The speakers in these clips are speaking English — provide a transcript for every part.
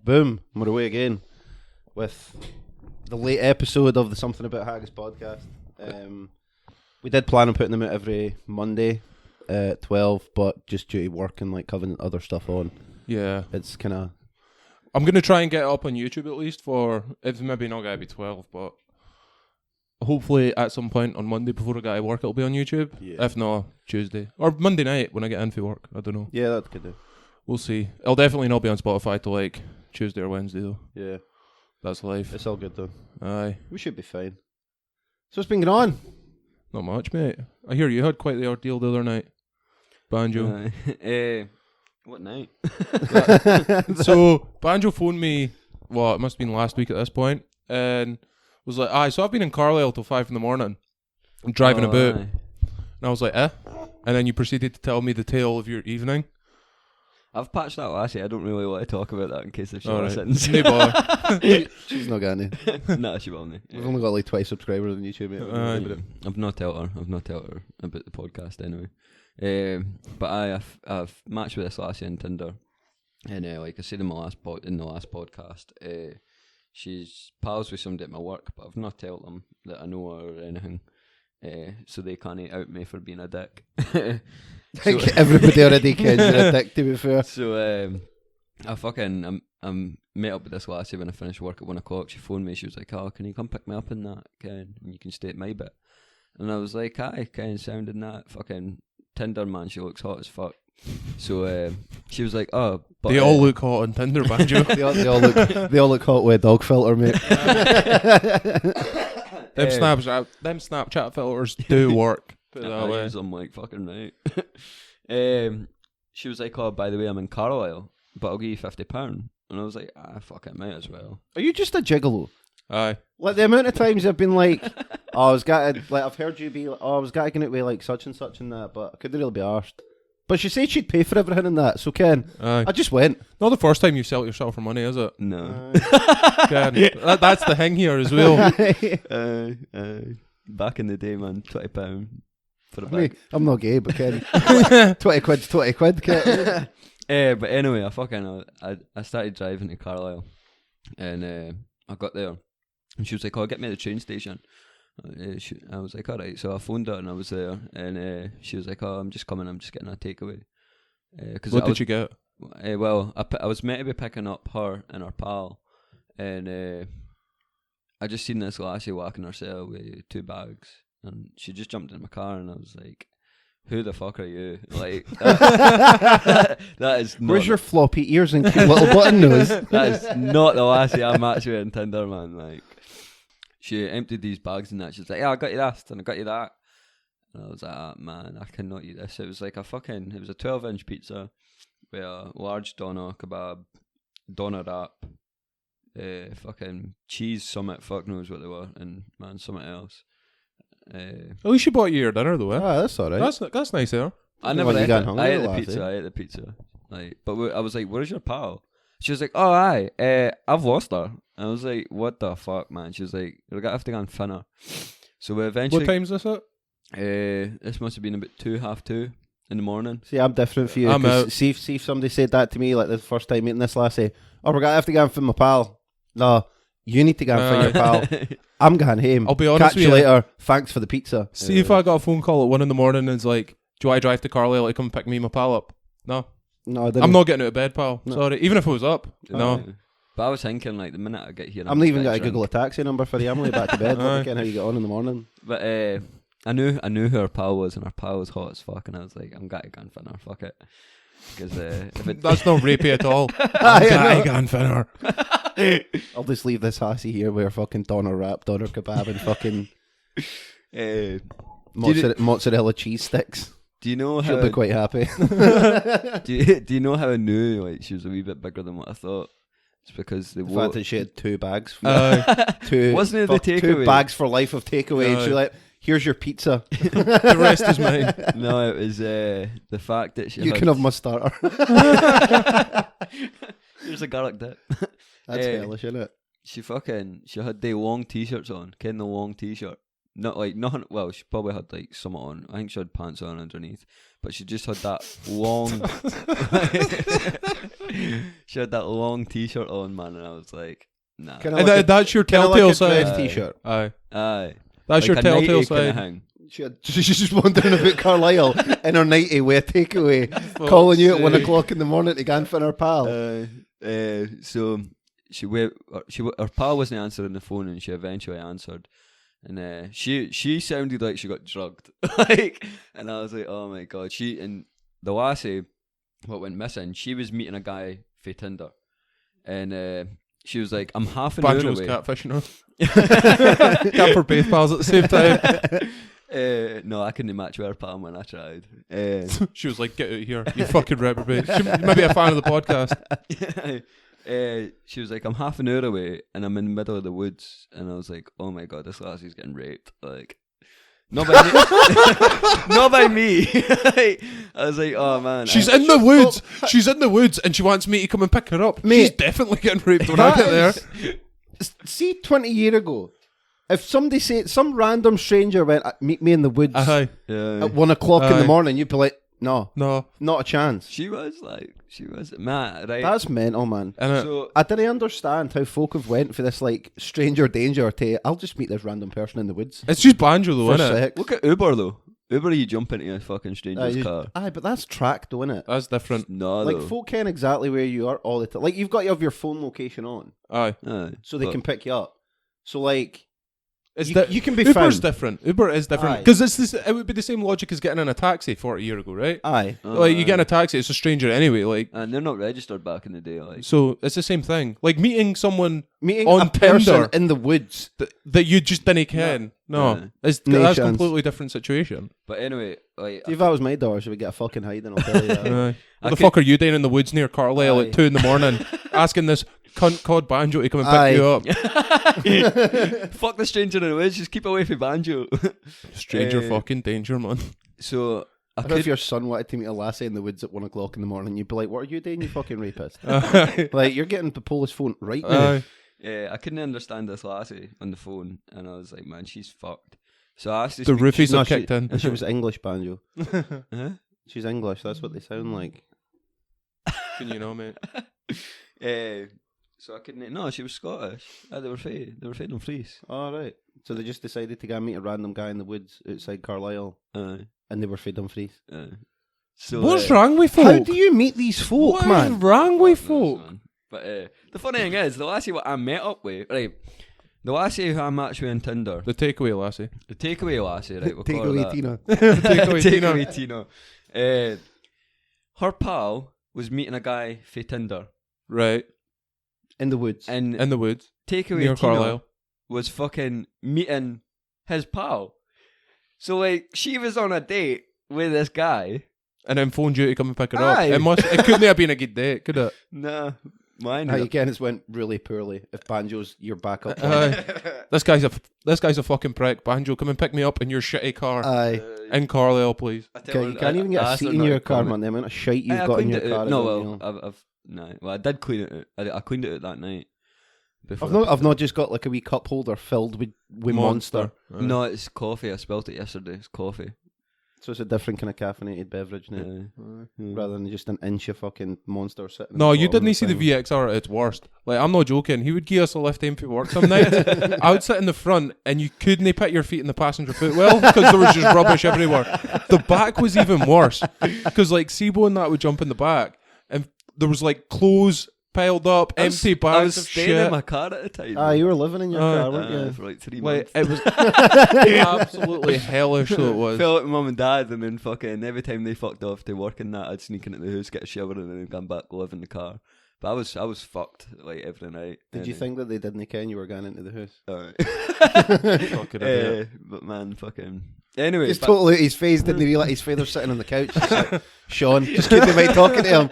Boom, we're away again with the late episode of the Something About Haggis podcast. We did plan on putting them out every Monday at 12, but just due to work and like covering other stuff on, Yeah. it's kind of... I'm going to try and get it up on YouTube at least for, it's maybe not going to be 12, but hopefully at some point on Monday before I get to work it'll be on YouTube. Yeah. If not, Tuesday. Or Monday night when I get in for work. I don't know. Yeah, that could do. We'll see. It'll definitely not be on Spotify till like Tuesday or Wednesday though. Yeah. That's life. It's all good though. Aye. We should be fine. So what's been going on? Not much, mate. I hear you had quite the ordeal the other night. Banjo. What night? So, Banjo phoned me, well, it must have been last week at this point, and was like, so I've been in Carlisle till 5 in the morning. I'm driving about. Aye. And I was like, And then you proceeded to tell me the tale of your evening. I've patched that lassie. I don't really want to talk about that in case if she All right. listens. No bother. She's not got any. No, she will not. We've only got like 20 subscribers on YouTube, mate. I've not told her. about the podcast anyway. But I've matched with this lassie on Tinder, and like I said in the last podcast, she's pals with somebody at my work, but I've not told them that I know her or anything, so they can't out me for being a dick. I think everybody already kens you're a dick, to be fair. So I'm met up with this lassie when I finished work at 1 o'clock. She phoned me. She was like, "Oh, can you come pick me up in that? And you can stay at my bit." And I was like, "Aye, kind of sounding that fucking Tinder, man. She looks hot as fuck." So she was like, "Oh, but They all look hot on Tinder, Banjo. they all look hot with a dog filter, mate. Them Snapchat filters do work. Put it that I way. use them like fucking right." She was like, "Oh, by the way, I'm in Carlisle, but I'll give you £50." And I was like, fuck it, might as well. Are you just a gigolo? Aye. Like the amount of times I've been like, I was gonna, like I've heard you be like, I was gonna get away like such and such and that, but I couldn't really be arsed. But she said she'd pay for everything and that, so Ken, Aye. I just went. Not the first time you've sold yourself for money, is it? No. Ken, that's the thing here as well. Back in the day, man, £20 for a I mean, bag. I'm not gay, but Ken, 20 quid's 20 quid, Ken. But anyway, I started driving to Carlisle, and I got there, and she was like, "Oh, get me at the train station." I was like, "Alright," so I phoned her and I was there, and she was like, "Oh, I'm just coming, I'm just getting a takeaway." What did you get? Well, I was meant to be picking up her and her pal, and I just seen this lassie walking herself with 2 bags, and she just jumped in my car, and I was like, "Who the fuck are you?" Like, that is not. Where's your floppy ears and cute little button nose? That is not the lassie I'm actually on Tinder, man. Like, she emptied these bags and that. She's like, "Yeah, I got you this and I got you that." And I was like, "Man, I cannot eat this." It was like it was a 12-inch pizza with a large doner kebab, doner wrap, fucking cheese summit, fuck knows what they were, and man, something else. At least she bought you your dinner though, eh? Ah, that's alright. That's nice there. I never When you ate got it. hungry I ate the the last pizza. day. I ate the pizza. Like, but I was like, "Where's your pal?" She was like, "Oh, aye, I've lost her." And I was like, "What the fuck, man?" She was like, "We're gonna have to go and fin her." So we eventually. What time's this at? This must have been about 2:30 in the morning. See, I'm different for you. I'm 'cause out. See if somebody said that to me like the first time meeting this lassie. "Oh, we're gonna have to go and find my pal." No, you need to go and find your pal. I'm going home. I'll be honest Catch with you you. later. Thanks for the pizza. See if I got a phone call at 1 in the morning and it's like, "Do I drive to Carlisle to come pick me and my pal up?" No. No, I didn't. I'm not getting out of bed, pal. No. Sorry. Even if I was up. No. But I was thinking, like, the minute I get here, I'm not even going going to Google a taxi number for you. I'm only back to bed. Aye. Looking how you get on in the morning. But I knew who her pal was, and her pal was hot as fuck, and I was like, "I'm going to go and fin her, fuck it." Because if it That's not rapey at all. I I know. can't fin her. I'll just leave this hussy here with her fucking doner wrap, doner kebab, and fucking mozzarella cheese sticks. do you know She'll how? be quite happy. Do you know how I knew like she was a wee bit bigger than what I thought? It's because The fact that she had 2 bags. Aye. Wasn't it the 2 takeaway? bags for life of takeaway. And Aye. she's like, "Here's your pizza. The rest is mine. No, it was the fact that she. You had, can have my starter." Here's a garlic dip. That's hellish, isn't it? She had the long t-shirts on. Ken the long t-shirt. not like nothing. Well, she probably had like something on. I think she had pants on underneath, but she just had that long. She had that long t-shirt on, man, and I was like, nah. Kinda And like that's your kinda telltale like a sign. dress t-shirt. Aye. Aye. That's Like your a telltale 90 kinda sign. hang. She's just wondering about Carlisle in her 90 with a takeaway, Fuck's calling you at 1 sake. o'clock in the morning to go in for her pal. So her pal wasn't answering the phone, and she eventually answered, and she sounded like she got drugged, like, and I was like, oh my god. She and the lassie, what went missing, she was meeting a guy for Tinder, and she was like, I'm half an Banjo hour was away. catfishing her. Cat for both pals at the same time. No, I couldn't match with her pal when I tried. She was like, "Get out of here, you fucking reprobate." She might be a fan of the podcast. She was like, I'm half an hour away and I'm in the middle of the woods, and I was like, oh my god, this lassie's getting raped. Like, not by me. Not by me. I was like, oh man. She's in the woods. She's in the woods, and she wants me to come and pick her up. Mate, She's definitely getting raped when I get there. See, 20 years ago, if some random stranger went, meet me in the woods Aye. at 1 o'clock in Aye. the morning, you'd be like, no, No. not a chance. She was mad, right? That's mental, man. And So I didn't understand how folk have went for this like stranger danger to I'll just meet this random person in the woods it's just Banjo though, for isn't it? sex. look at Uber though. Uber, you jump into a fucking stranger's car. Aye, but that's tracked though, innit? That's different. No, Like though. folk ken exactly where you are all the time. Like you've got to have your phone location on Aye. Aye, so they but- can pick you up. So like It's you can be Uber's found. different. Uber is different Aye. because it would be the same logic as getting in a taxi 40 years ago, right? Aye. Like you get in a taxi, it's a stranger anyway. Like And they're not registered back in the day. Like, so, it's the same thing. Like meeting someone Meeting on a person Tinder in the woods. that you just didn't ken. No, Yeah. that's No a chance. completely different situation. but anyway, like, See, if that was my daughter, she would get a fucking hiding, I'll tell you that. Aye. I What the could- fuck are you doing in the woods near Carlisle Aye. at 2 a.m, asking this cunt called Banjo to come and pick Aye. you up? fuck the stranger in the woods. Just keep away from Banjo. Stranger fucking danger, man. So I Or if could. your son wanted to meet a lassie in the woods at 1 o'clock in the morning, you'd be like, what are you doing, you fucking rapist? Aye. Like, you're getting the police phone right now. Aye. I couldn't understand this lassie on the phone, and I was like, man, she's fucked. So I asked to The speak- roofies No, have kicked in. She was English, Banjo. Huh? She's English, that's what they sound like. Can you know, mate? So I couldn't. No, she was Scottish. They were fed on fleece. All right. So they just decided to go meet a random guy in the woods outside Carlisle, and they were fed on freeze. So What's wrong with folk? How do you meet these folk, What man? is wrong with fuck knows, folk? man. But the funny thing is, the lassie what I met up with, right? The lassie who I matched with on Tinder, The takeaway lassie. the takeaway lassie, right? We'll Take call her away that. Tina. Takeaway Tina. Takeaway Tina. Her pal was meeting a guy for Tinder, Right. In the woods. and In the woods. takeaway Near Tina Carlisle. was fucking meeting his pal. So like she was on a date with this guy. And then phoned you to come and pick her Aye. up. It couldn't have been a good date, could it? Nah, mine. How again, it's went really poorly. If Banjo's your backup Aye. This guy's a fucking prick. Banjo, come and pick me up in your shitty car. Aye. In Carlisle, please. You can't even get a seat in your car, man. The amount of shite you've got in your car. is No, unreal. well, I've no. Well, I did clean it out. I cleaned it out that night. I've not just got like a wee cup holder filled with Monster. Aye. No, it's coffee. I spilled it yesterday. It's coffee. So it's a different kind of caffeinated beverage now, rather than just an inch of fucking Monster sitting. No, in the you bottom didn't of see the thing. VXR at its worst. Like, I'm not joking. He would give us a lift home for work some nights. I would sit in the front and you couldn't put your feet in the passenger footwell because there was just rubbish everywhere. The back was even worse because, like, Sibo and that would jump in the back and there was, like, clothes piled up, empty I bags was of staying shit. in my car at the time. Ah, you were living in your car, weren't you? For like 3 Like, months. it was absolutely hellish, so it was. Fell out with mum and dad, and then fucking every time they fucked off to work and that, I'd sneak into the house, get a shower, and then come back, live in the car. But I was fucked like every night. Did you think that they didn't ken you were going into the house? Fucking idiot. But man, fucking. Anyway, Just totally out his face, didn't realise his father's sitting on the couch. Just like, Sean, just keep the mic talking to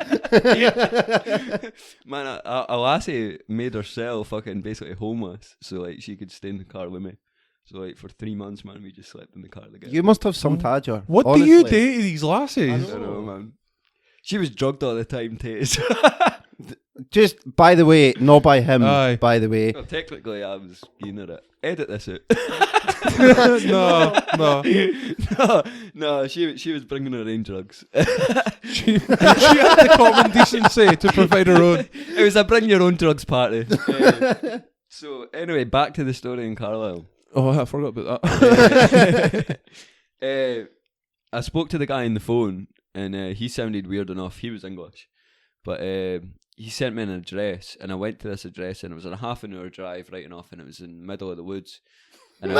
him. man, a lassie made herself fucking basically homeless, so like she could stay in the car with me. So like for 3 months, man, we just slept in the car together. You must have some tadger. What do honestly. you do to these lassies? I don't know, man. She was drugged all the time, too. Just by the way, not by him. Aye. By the way, Well, technically, I was keen at it. Edit this out. no. no. She was bringing her own drugs. She had the common decency to provide her own. It was a bring your own drugs party. So anyway, back to the story in Carlisle. Oh, I forgot about that. I spoke to the guy on the phone, and he sounded weird enough. He was English, but he sent me an address, and I went to this address, and it was a half an hour drive right enough, and it was in the middle of the woods. And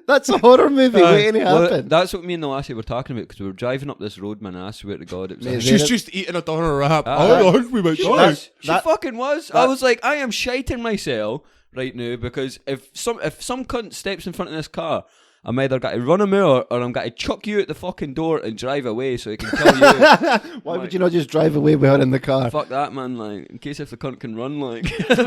that's a horror movie waiting to happen. That's what me and the lassie were talking about, because we were driving up this road, man, and I swear to God, it was... Mate, She's just eating a doner wrap. We might She die. was. She fucking was. I was like, I am shiting myself right now, because if some cunt steps in front of this car, I'm either got to run him out, or I'm got to chuck you at the fucking door and drive away so he can kill you. Why would you not just drive away with her in the car? Fuck that, man. Like, in case if the cunt can run, like.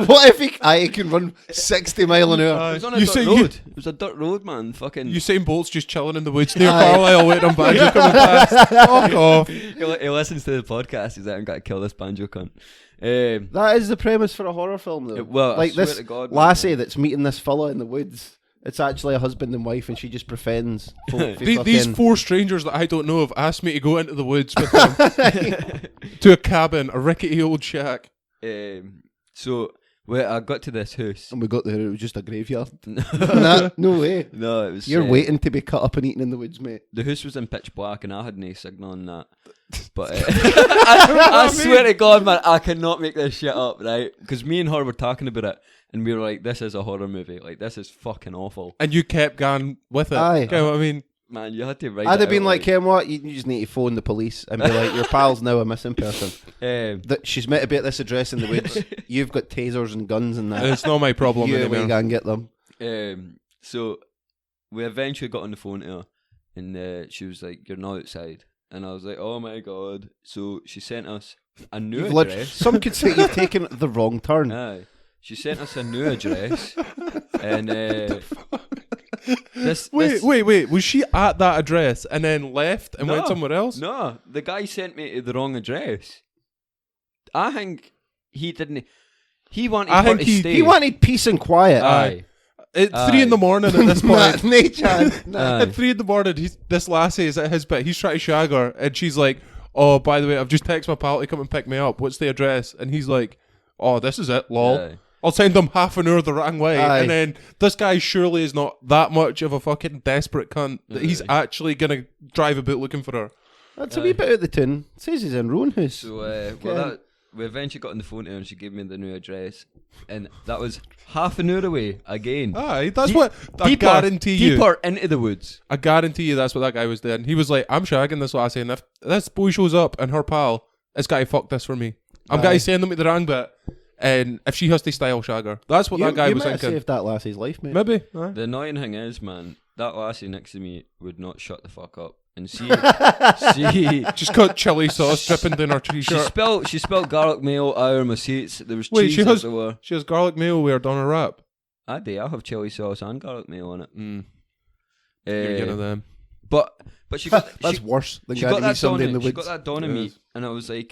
What if he can run 60 mile an hour? It was on a dirt road. It was a dirt road, man. Fucking. Usain Bolt's just chilling in the woods near Carlisle waiting on Banjo coming past. Fuck off. He listens to the podcast. He's like, I'm got to kill this Banjo cunt. That is the premise for a horror film, though. Well, like I swear this to God, lassie that's meeting this fella in the woods. It's actually a husband and wife, and she just befriends. These four strangers that I don't know have asked me to go into the woods with them to a cabin, a rickety old shack. So I got to this house, and we got there. It was just a graveyard. Nah, no way. No, it was. You're waiting to be cut up and eaten in the woods, mate. The house was in pitch black, and I had no signal on that. But I swear to God, man, I cannot make this shit up, right? Because me and her were talking about it, and we were like, "This is a horror movie. Like, this is fucking awful." And you kept going with it. Aye. You know what I mean? Man, you had to write. I'd have it been out, like, Ken, what? You just need to phone the police and be like, your pal's now a missing person. That she's meant to be at this address in the woods. You've got tasers and guns and that. It's not my problem You anymore. go and get them. So we eventually got on the phone to her, and she was like, "You're not outside." And I was like, "Oh my God!" So she sent us a new address. Some could say you've taken the wrong turn. Aye. She sent us a new address, and Wait. Was she at that address and then left and No. went somewhere else? No, the guy sent me to the wrong address. I think he didn't. He wanted her to stay. He wanted peace and quiet. Aye. It's 3 a.m. at this point. No chance. At 3 a.m, this lassie is at his bit. He's trying to shag her, and she's like, "Oh, by the way, I've just texted my pal to come and pick me up. What's the address?" And he's like, "Oh, this is it, lol. Aye. I'll send them half an hour the wrong way." Aye. And then this guy surely is not that much of a fucking desperate cunt that he's actually gonna drive about looking for her. That's a wee bit out the tune. It says he's in Roanhouse. So, we eventually got on the phone to her, and she gave me the new address, and that was half an hour away again. Aye, that's what I guarantee you. Deeper into the woods. I guarantee you that's what that guy was doing. He was like, "I'm shagging this lassie, and if this boy shows up and her pal, it's got to fuck this for me. I'm going to send them to the wrong bit, and if she has to style shag her." That's what that guy was might have thinking. saved that lassie's life, mate. Maybe. Aye. The annoying thing is, man, that lassie next to me would not shut the fuck up. And she Just got chili sauce dripping down her t-shirt. she spelled garlic mayo over my seats. There was Wait, cheese she has everywhere. she has garlic mayo weird on her wrap. I have chili sauce and garlic mayo on it. You're one of them. But she got That's worse than she getting got to meet that somebody in the She woods. got that Donna meat, and I was like,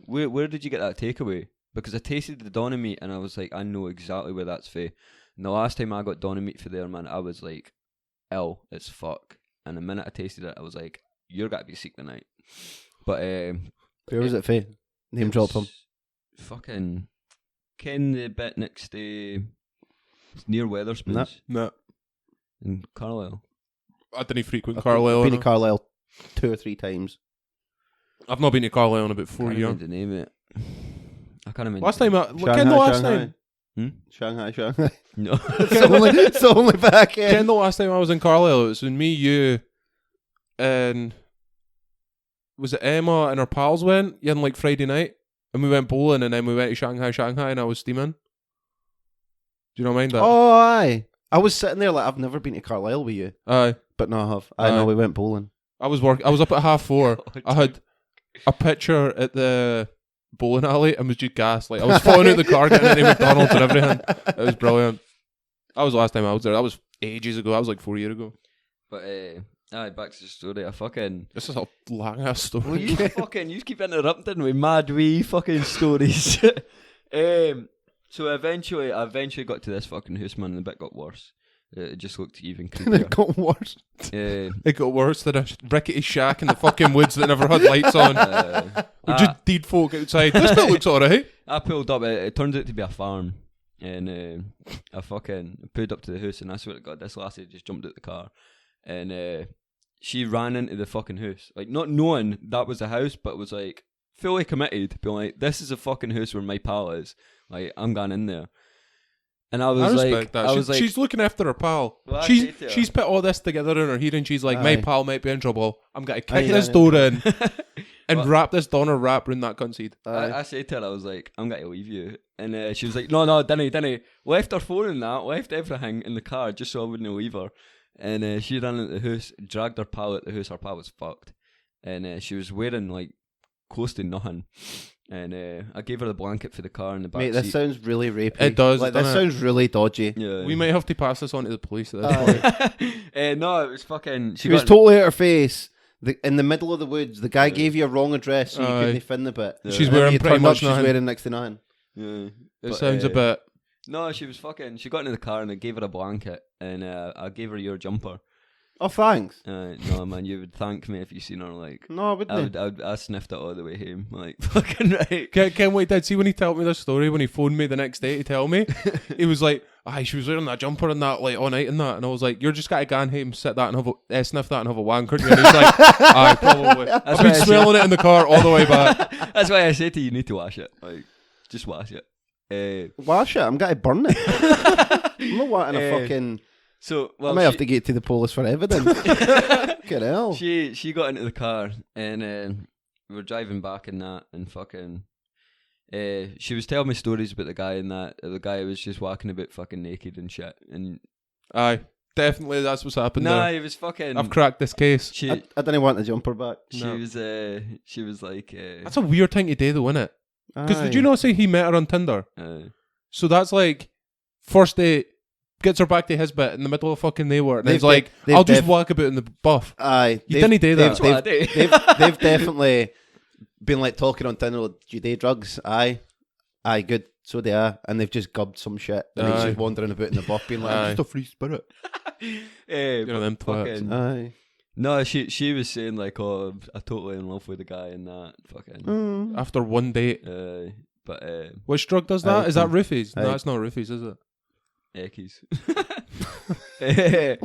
where did you get that takeaway? Because I tasted the Donna meat, and I was like, I know exactly where that's for. And the last time I got Donna meat for there, man, I was like, ill as fuck. And the minute I tasted it, I was like, you're got to be sick tonight. But Where was it for? Name drop him. Fucking Ken, the bit next to it's near Weatherspoons No, in Carlisle. I didn't frequent Carlisle. Been to Carlisle 2 or 3 times. I've not been to Carlisle in about 4 I years. can't remember the name of it. I can't remember. Last time, Shanghai, Ken, the last Shanghai. time. Shanghai. No. it's only back in. Ken, the last time I was in Carlisle, it was when me, you, and was it Emma and her pals went? Yeah, on like Friday night, and we went bowling, and then we went to Shanghai, and I was steaming. Do you not mind that? Oh, aye. I was sitting there like, I've never been to Carlisle with you. Aye. But no, I have. I know, we went bowling. I was up at 4:30. I had a picture at the bowling alley and was just gassed. Like I was falling out the car, getting into McDonald's and everything. It was brilliant. That was the last time I was there. That was ages ago. That was like 4 years ago. But back to the story. I fucking. This is a long ass story. Well, you keep interrupting with mad wee fucking stories. So I eventually got to this fucking house, man, and the bit got worse. It just looked even And it creepier. got worse. It got worse than a rickety shack in the fucking woods that never had lights on. We just deed folk outside. This bit looks alright. I pulled up. It turned out to be a farm, and I fucking pulled up to the house, and I swear to God, this lassie just jumped out the car, and she ran into the fucking house, like not knowing that was a house, but was like fully committed, being like, "This is a fucking house where my pal is. Like, I'm going in there." And I was respect that. She's looking after her pal. Well, I say to her- She's put all this together in her head, and she's like, my Aye. pal might be in trouble. I'm going to Aye, kick this aye. door in and Well- wrap this down or wrap round that cunt's head. I said to her, I was like, I'm going to leave you. And she was like, no, didn't. Left her phone in that, left everything in the car just so I wouldn't leave her. And she ran into the house, dragged her pal out the house. Her pal was fucked. And she was wearing like close to nothing. And I gave her the blanket for the car in the back Mate, this seat. sounds really rapey. It does, Like, this doesn't it? sounds really dodgy. Yeah. We might have to pass this on to the police at this point. No, it was fucking... She was totally out her face. In the middle of the woods, the guy gave you a wrong address so you Aye. couldn't fin the bit. Yeah. She's And then wearing you pretty turned up, much she's nothing. wearing next to nothing. Yeah. It But, sounds a bit... No, she was fucking... She got into the car and I gave her a blanket and I gave her your jumper. Oh, thanks. No, man, you would thank me if you seen her, like... No, I wouldn't. I sniffed it all the way home, like, fucking right. Can't wait, Dad. See, when he told me this story, when he phoned me the next day to tell me, he was like, aye, she was wearing that jumper and that, like, all night and that. And I was like, you're just got to go and home, sit that and have a, sniff that and have a wank, aren't you? And he's like, aye, probably. I've why been I said- smelling it in the car all the way back. That's why I said to you, you need to wash it. Like, just wash it. Wash it. I'm going to burn it. I'm not wanting a fucking... So, I well, might have to get to the police for evidence. Fucking hell. She got into the car and we were driving back and that and fucking... she was telling me stories about the guy and that. The guy was just walking about fucking naked and shit. And Aye, definitely that's what's happened nah, there. he was fucking... I've cracked this case. She, I didn't want the jumper back. No. she was like... That's a weird thing to do though, isn't it? Because did you not say he met her on Tinder? So that's like, first date, gets her back to his bit in the middle of fucking they were. And he's like, I'll just walk about in the buff. Aye. You didn't do that. That's what I do. They've definitely been like talking on Tinder, do you do drugs? Aye, good. So they are. And they've just gubbed some shit. And he's Aye. just wandering about in the buff being like, Aye. I'm just a free spirit. You know, them twats. fucking, Aye. no, she was saying like, oh, I'm totally in love with the guy and that. Fucking... After one date. But Which drug does that? Aye, Is that come- roofies? No, aye. it's not roofies, is it? Eckies.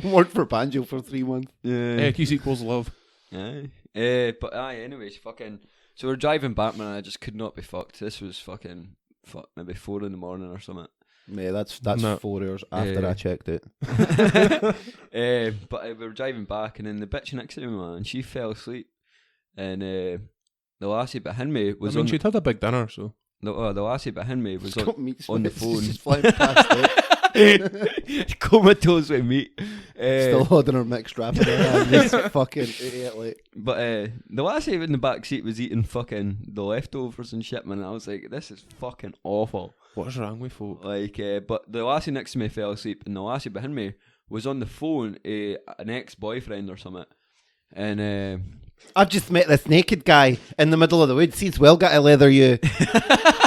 Worked for Banjo for 3 months. X equals love. Aye. But anyways, fucking... So we're driving back, man, and I just could not be fucked. This was fucking... maybe 4 in the morning or something. Yeah, that's No. 4 hours after I checked it. But we were driving back, and then the bitch next to me, man, she fell asleep. And the lassie behind me was on... she'd had a big dinner, so. The lassie behind me was Got meat on the sweats phone. just flying past it. comatose with meat. Still holding her mixed wrap in her hand. Just fucking idiot, like. But the lassie in the back seat was eating fucking the leftovers and shit, man. And I was like, this is fucking awful. What's wrong with folk? Like, but the lassie next to me fell asleep, and the lassie behind me was on the phone, an ex-boyfriend or something. And I've just met this naked guy in the middle of the woods. He's well got to leather you.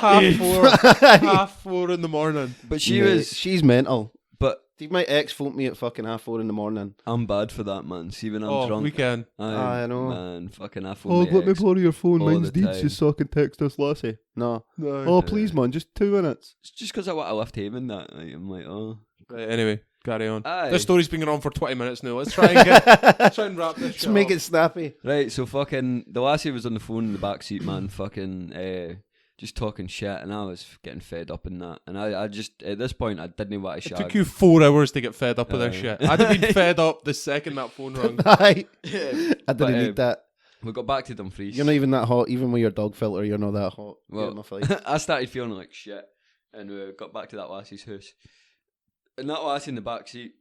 half 4 in the morning. but she Mate, was, she's mental. but See, my ex phoned me at fucking 4:30 in the morning. I'm bad for that, man. See, when I'm Oh, drunk, we can. I know. Man, fucking I phone my ex. borrow your phone. all the time. so I can text us lassie. No. No. Please, man, just 2 minutes. It's just because I want to lift him in that. Like, I'm like, oh. Right, anyway, carry on. Aye. This story's been going on for 20 minutes now. Let's try and let's try and wrap this Just shit make up. it snappy. Right, so fucking the lassie was on the phone in the back seat, man, fucking just talking shit, and I was getting fed up in that. And I just at this point I didn't want to It shag. took you 4 hours to get fed up with this Aye. shit. I'd have been fed up the second that phone rang. Aye. Yeah. I didn't But, need that. We got back to Dumfries. You're not even that hot. Even with your dog filter, you're not that hot. Well, Get in my face. I started feeling like shit, and we got back to that lassie's house. And that lassie in the back seat,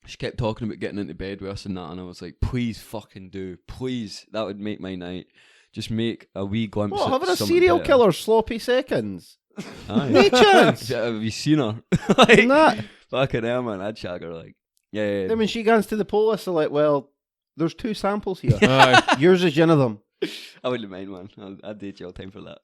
she kept talking about getting into bed with us and that, and I was like, please fucking do, please. That would make my night. Just make a wee glimpse. What, at having a something serial better. killer sloppy seconds? Aye. No chance. Yeah, have you seen her? like, And that. fucking hell, man. I'd shag her. Like, yeah. Then when she gets to the police, they're like, well, there's 2 samples here. Aye. Yours is one of them. I wouldn't mind, man. I'd do jail time for that.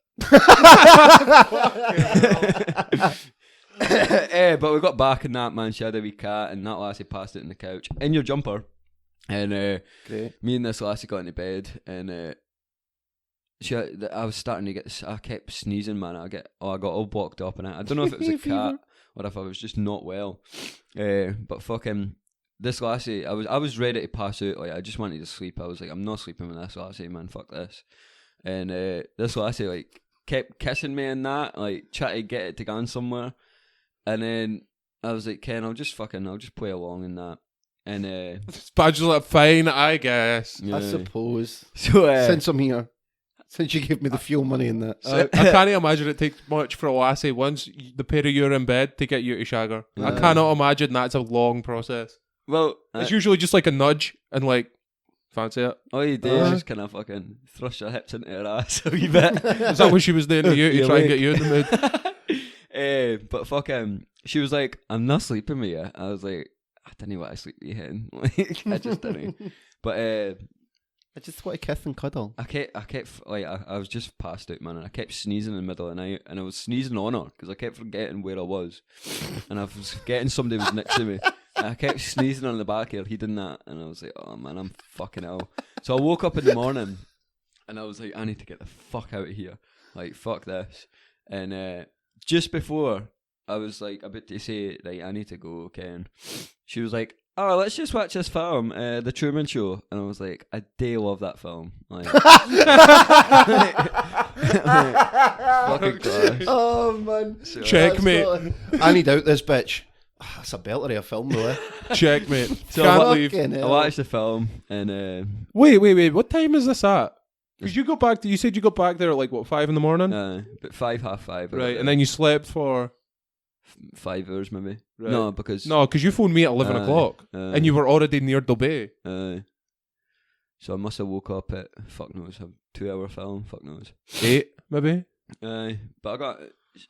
But we got back and that, man. She had a wee cat, and that lassie passed it in the couch in your jumper. And Great. me and this lassie got into bed, and I was starting to get. I kept sneezing, man. I got all blocked up, and I don't know if it was a cat or if I was just not well. But fucking this lassie, I was ready to pass out. Like I just wanted to sleep. I was like, I'm not sleeping with this lassie, man. Fuck this. And this lassie like kept kissing me and that, like trying to get it to go on somewhere. And then I was like, Ken, I'll just play along in that. And Badger's like, fine, I guess. I suppose. So Since I'm here, since you give me the fuel money in that. I can't imagine it takes much for a lassie once the pair of you are in bed to get you to shag her. I cannot imagine that's a long process. Well, it's usually just like a nudge and like, fancy it. All you do is just kind of fucking thrust your hips into her ass a wee bit. Is that what she was doing to you to try and get you in the mood? But fucking, she was like, I'm not sleeping with you. I was like, I didn't want to sleep with you, hen. Like, I just didn't. But I just want to kiss and cuddle. I kept like, I was just passed out, man, and I kept sneezing in the middle of the night, and I was sneezing on her because I kept forgetting where I was, and I was forgetting somebody was next to me. And I kept sneezing on the back of her, he did that, and I was like, oh man, I'm fucking ill. So I woke up in the morning, and I was like, I need to get the fuck out of here. Like, fuck this. And just before I was like about to say, right, I need to go, Ken, she was like, oh, let's just watch this film, The Truman Show. And I was like, I do love that film. Like, fucking class. Oh man, So, Checkmate. I need out this bitch. That's a belter of a film though. Checkmate. So Can't I- leave. I watched the film, and Wait. What time is this at? Because you said you got back there at like, what, 5 in the morning? but 5:30. Right, and then you slept for... 5 hours maybe. Right. No, because No, because you phoned me at 11 o'clock, and you were already near Dubai. so I must have woke up at fuck knows a 2-hour film. Fuck knows 8, maybe? but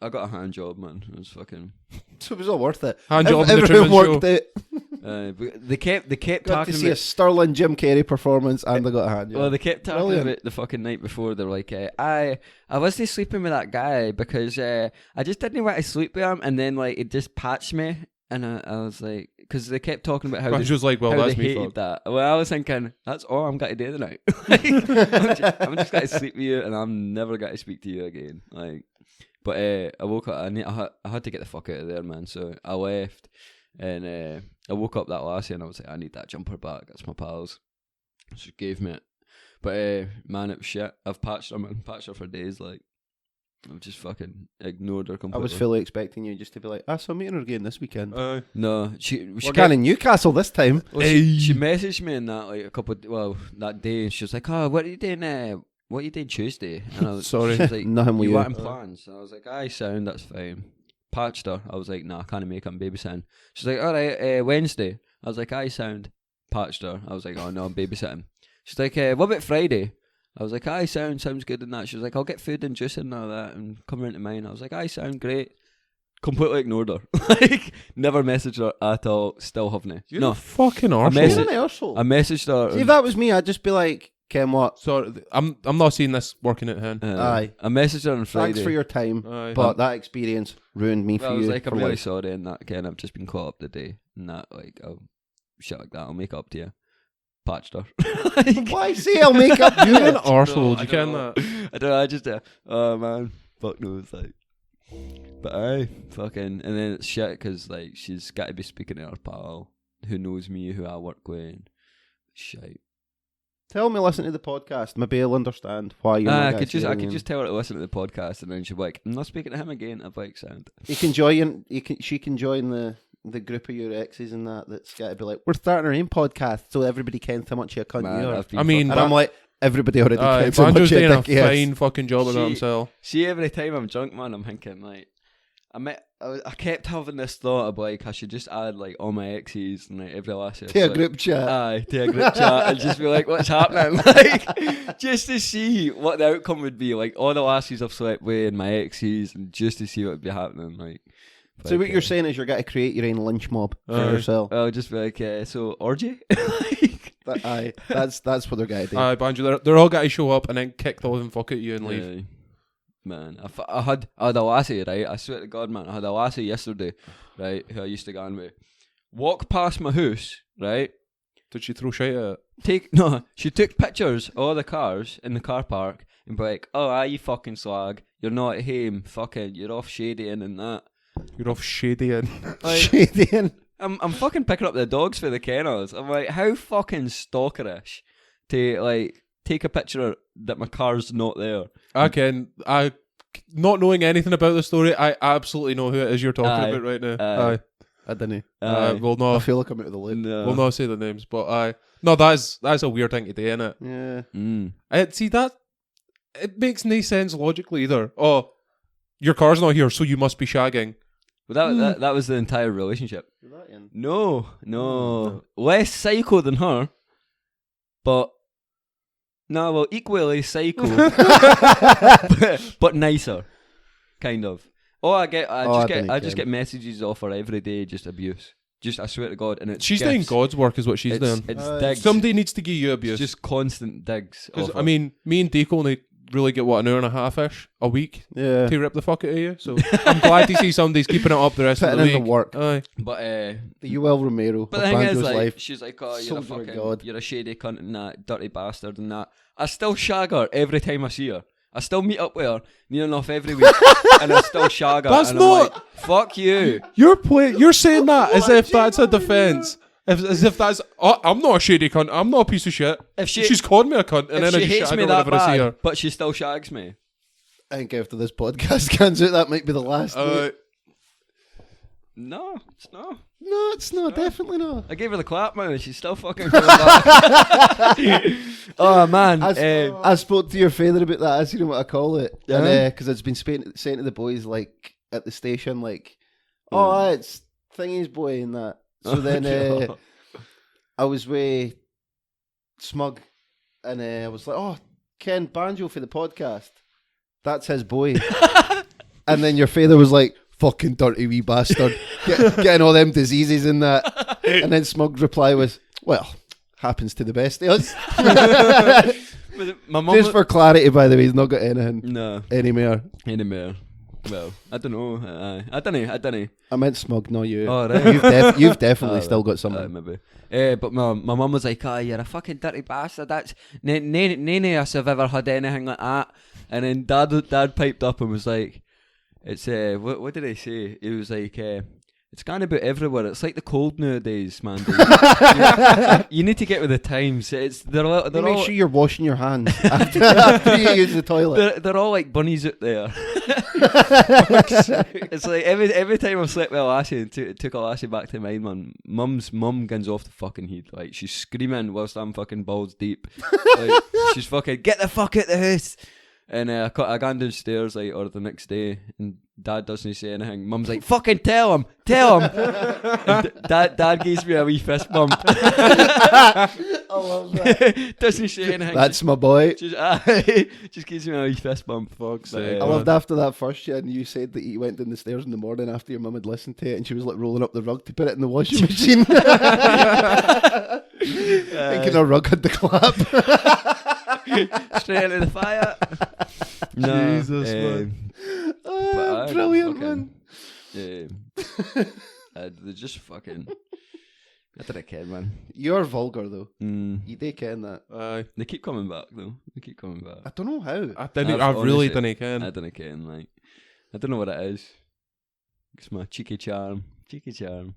I got a hand job, man. It was fucking. So it was all worth it. Hand job in the Everyone Truman worked Show. it. But they kept Got to talking see a about. sterling Jim Carrey performance, and I got a hand job. Well, they kept talking Brilliant. about the fucking night before. They're like, I wasn't sleeping with that guy because I just didn't want to sleep with him, and then like it just patched me, and I was like, because they kept talking about how I was just like, well, how that's they me hated fucked. that. Well, I was thinking that's all I'm going to do tonight. Like, I'm just going to sleep with you, and I'm never going to speak to you again. Like, but I woke up. I had to get the fuck out of there, man. So I left, and I woke up that lassie, and I was like, I need that jumper back. That's my pals. She gave me it, but man, it was shit. I've patched her, man. Patched her for days. Like, I've just fucking ignored her I completely. was fully expecting you just to be like, so I'm meeting her again this weekend. No, she We're going to Newcastle this time. Well, she messaged me in that like that day, and she was like, "Oh, what are you doing? What are you doing Tuesday?" And I was Sorry. she was like, Nothing with you you. want plans? And I was like, "Aye, sound, that's fine." Patched her. I was like, "Nah, I can't make it. I'm babysitting." She's like, "All right, Wednesday." I was like, "Aye, sound." Patched her. I was like, "Oh no, I'm babysitting." She's like, "What about Friday?" I was like, "Aye, sounds good." And that she was like, "I'll get food and juice and all that, and come round to mine." I was like, "Aye, sound great." Completely ignored her. Like, never messaged her at all. Still haven't. You're a fucking I arsehole. messaged- You're an arsehole. I messaged her. See, if that was me, I'd just be like, Ken, what? So I'm not seeing this working at hand. Aye. I messaged her on Friday. Thanks for your time, Aye. but that experience ruined me for I you. was like, for I'm really life. sorry, and that again, I've just been caught up today, and that like, oh, shit like that, I'll make up to you. Patched her. Like, Why say I'll make up You're an you? arsehole. I You don't can know. that. I don't know. I just, oh man, fuck knows, like. But aye, fucking, and then it's shit because like she's got to be speaking to her pal who knows me, who I work with. And shit. Tell me, listen to the podcast. Maybe I'll understand why you're not I gonna could say just anything. tell her to listen to the podcast, and then she'd be like, "I'm not speaking to him again." I'd be like, "Sound." You can join. She can join the group of your exes and that's got to be like, we're starting our own podcast, so everybody kens how much you a cunt Man, you are. I've been I mean, And I'm like, everybody already kens how Banjo's much you doing a think he is. fine fucking job of See- himself. See, every time I'm drunk, man, I'm thinking like, I kept having this thought of like I should just add like all my exes and like every last year. To a group chat. Aye, to a group chat and just be like, what's happening? Like, just to see what the outcome would be. Like all the lassies I've slept with and my exes, and just to see what would be happening. Like, So what you're saying is you're going to create your own lynch mob for Aye. yourself. I'll just be like, so orgy. Like, Aye, that's what they're going to do. Banjo, they're all got to show up and then kick the living fuck at you and leave. aye. Man, I had a lassie, right? I swear to God, man, I had a lassie yesterday, right? Who I used to go on with. Walk past my house, right? Did she throw shit at it? She took pictures of all the cars in the car park and be like, "Oh, you fucking slag, you're not at home, fucking, you're off shadying and that." You're off shadying. Like, Shady. I'm fucking picking up the dogs for the kennels. I'm like, how fucking stalkerish to like take a picture that my car's not there. I not knowing anything about the story, I absolutely know who it is you're talking about right now. Aye. I didn't. We'll I not feel like I'm out of the loop. No. we'll not say the names, but no, that's a weird thing to do, innit? Yeah. See that it makes no sense logically either. Oh, your car's not here, so you must be shagging. Well, that was the entire relationship. You're that in. No. Less psycho than her, but equally psycho, but nicer, kind of. I just get messages off her every day, just abuse. Just I swear to God, and it's She's doing God's work, is what she's doing. It's digs. Somebody needs to give you abuse. Just constant digs. Because I mean, me and Deco only really get an hour and a half ish a week Yeah. to rip the fuck out of you. So I'm glad to see somebody's keeping it up the rest of Putting the in week. the work. Aye. But The UL Romero But of the thing Banjo's is, like, life. she's like, "Oh, you're a Soldier of fucking, God. you're a shady cunt and that, dirty bastard and that." I still shag her every time I see her. I still meet up with her near enough every week, and I still shag her. That's and not- I'm like, fuck you. You're saying that as if that's a defence. As if that's I'm not a shady cunt. I'm not a piece of shit. If She's called me a cunt, and if then I she just hates shag me her that whenever I see her. bad, but she still shags me. I think after this podcast comes out, that might be the last. No, it's not. No, it's not. Definitely not. I gave her the clap, man, and she's still fucking coming back. Oh man, I spoke to your father about that. I seen him what I call it, Yeah. because it's been saying to the boys like at the station, like, "Oh, it's thingy's boy," and that. So then I was with Smug, and I was like, "Oh, Ken Banjo for the podcast. That's his boy." And then your father was like, "Fucking dirty wee bastard, getting all them diseases in that." And then Smug's reply was, "Well, happens to the best of us." my mum. Just for clarity, by the way, he's not got anything No, anymore. anymore. Well, I don't know. I don't know. I meant Smug, not you. Oh, right. You've definitely still got Right, something. maybe. But my mum was like, "Oh, you're a fucking dirty bastard. That's none of us have ever had anything like that." And then dad piped up and was like, "It's what did he say?" He was like, "It's gone about everywhere. It's like the cold nowadays, man. You need to get with the times. They're all Make sure you're washing your hands after you use the toilet." they're all like bunnies out there." It's like every time I've slept with a lassie and took a lassie back to mine, man, mum guns off the fucking heat. Like, she's screaming whilst I'm fucking balls deep. Like, she's fucking, "Get the fuck out the house." And I gone downstairs or the next day, and dad doesn't say anything. Mum's like, "Fucking tell him." And dad gives me a wee fist bump. I love that. Doesn't say anything. That's my boy. Just gives me a wee fist bump. Fuck's But, sake. I loved after that first year, and you said that you went down the stairs in the morning after your mum had listened to it, and she was like rolling up the rug to put it in the washing machine. Thinking her rug had the clap. Straight into the fire. No, Jesus, man. but Brilliant, fucking- man. They're just fucking. I don't care, man. You're vulgar, though. You do ken that. Aye. They keep coming back though. They keep coming back. I don't know how. I really honestly- didn't ken. I don't care. Like, I don't know what it is. It's my cheeky charm. Cheeky charm.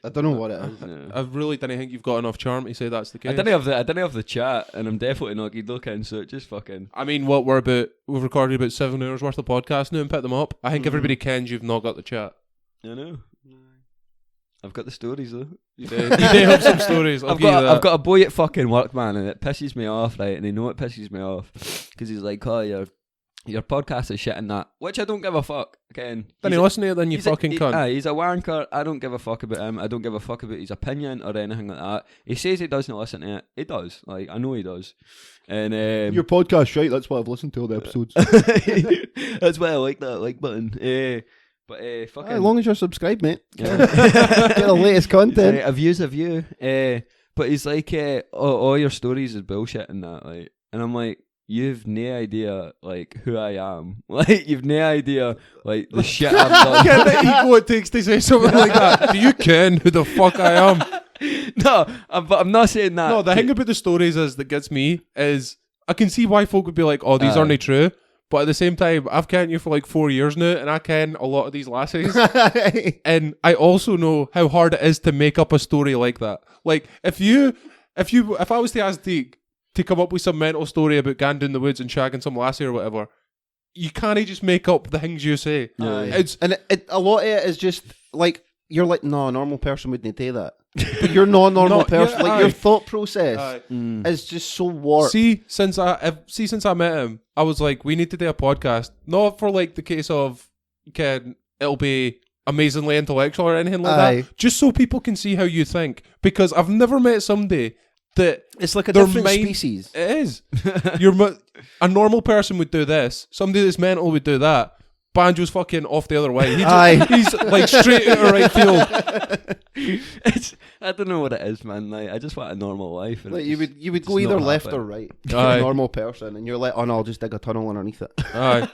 I don't know what it is. No. I really didn't think you've got enough charm to say that's the case. I don't have the chat, and I'm definitely not good looking. So it just fucking. I mean, we've recorded about 7 hours worth of podcast now and put them up. I think everybody kens you've not got the chat. I know. I've got the stories though. You do have some stories. I've got a boy at fucking work, man, and it pisses me off, right? And they know it pisses me off because he's like, "Oh, your podcast is shit and that," which I don't give a fuck. Again, Then you listen to it, then you fucking cunt. He's a wanker. I don't give a fuck about him. I don't give a fuck about his opinion or anything like that. He says he doesn't listen to it. He does. Like, I know he does. And Your podcast, right? That's why I've listened to all the episodes. that's why I like that like button. But fucking. As long as you're subscribed, mate. Yeah. Get the latest content. A view's a view. But he's like, all your stories is bullshit and that. Like, and I'm like, you've no idea like who I am. Like you've no idea like the shit I've done. Get the ego it takes to say something like that. Do you ken who the fuck I am? No, but I'm not saying that. No, the thing about the stories is that gets me is I can see why folk would be like, oh, these aren't true. But at the same time, I've kenned you for like 4 years now, and I ken a lot of these lassies. And I also know how hard it is to make up a story like that. Like, if I was to ask Deke to come up with some mental story about going down the woods and shagging some lassie or whatever, you can't just make up the things you say. It's a lot of it is just like, you're like, no, a normal person wouldn't do that. But you're not a normal person. Yeah, like, your thought process is just so warped. Since I met him, I was like, we need to do a podcast. Not for like the case of, it'll be amazingly intellectual or anything like that. Just so people can see how you think. Because I've never met somebody that it's like a different species. It is. A normal person would do this. Somebody that's mental would do that. Banjo's fucking off the other way. He's like straight out of right field. I don't know what it is, man. Like I just want a normal life. Like you would go either left or right. A normal person, and you're like, oh no, I'll just dig a tunnel underneath it. Aye.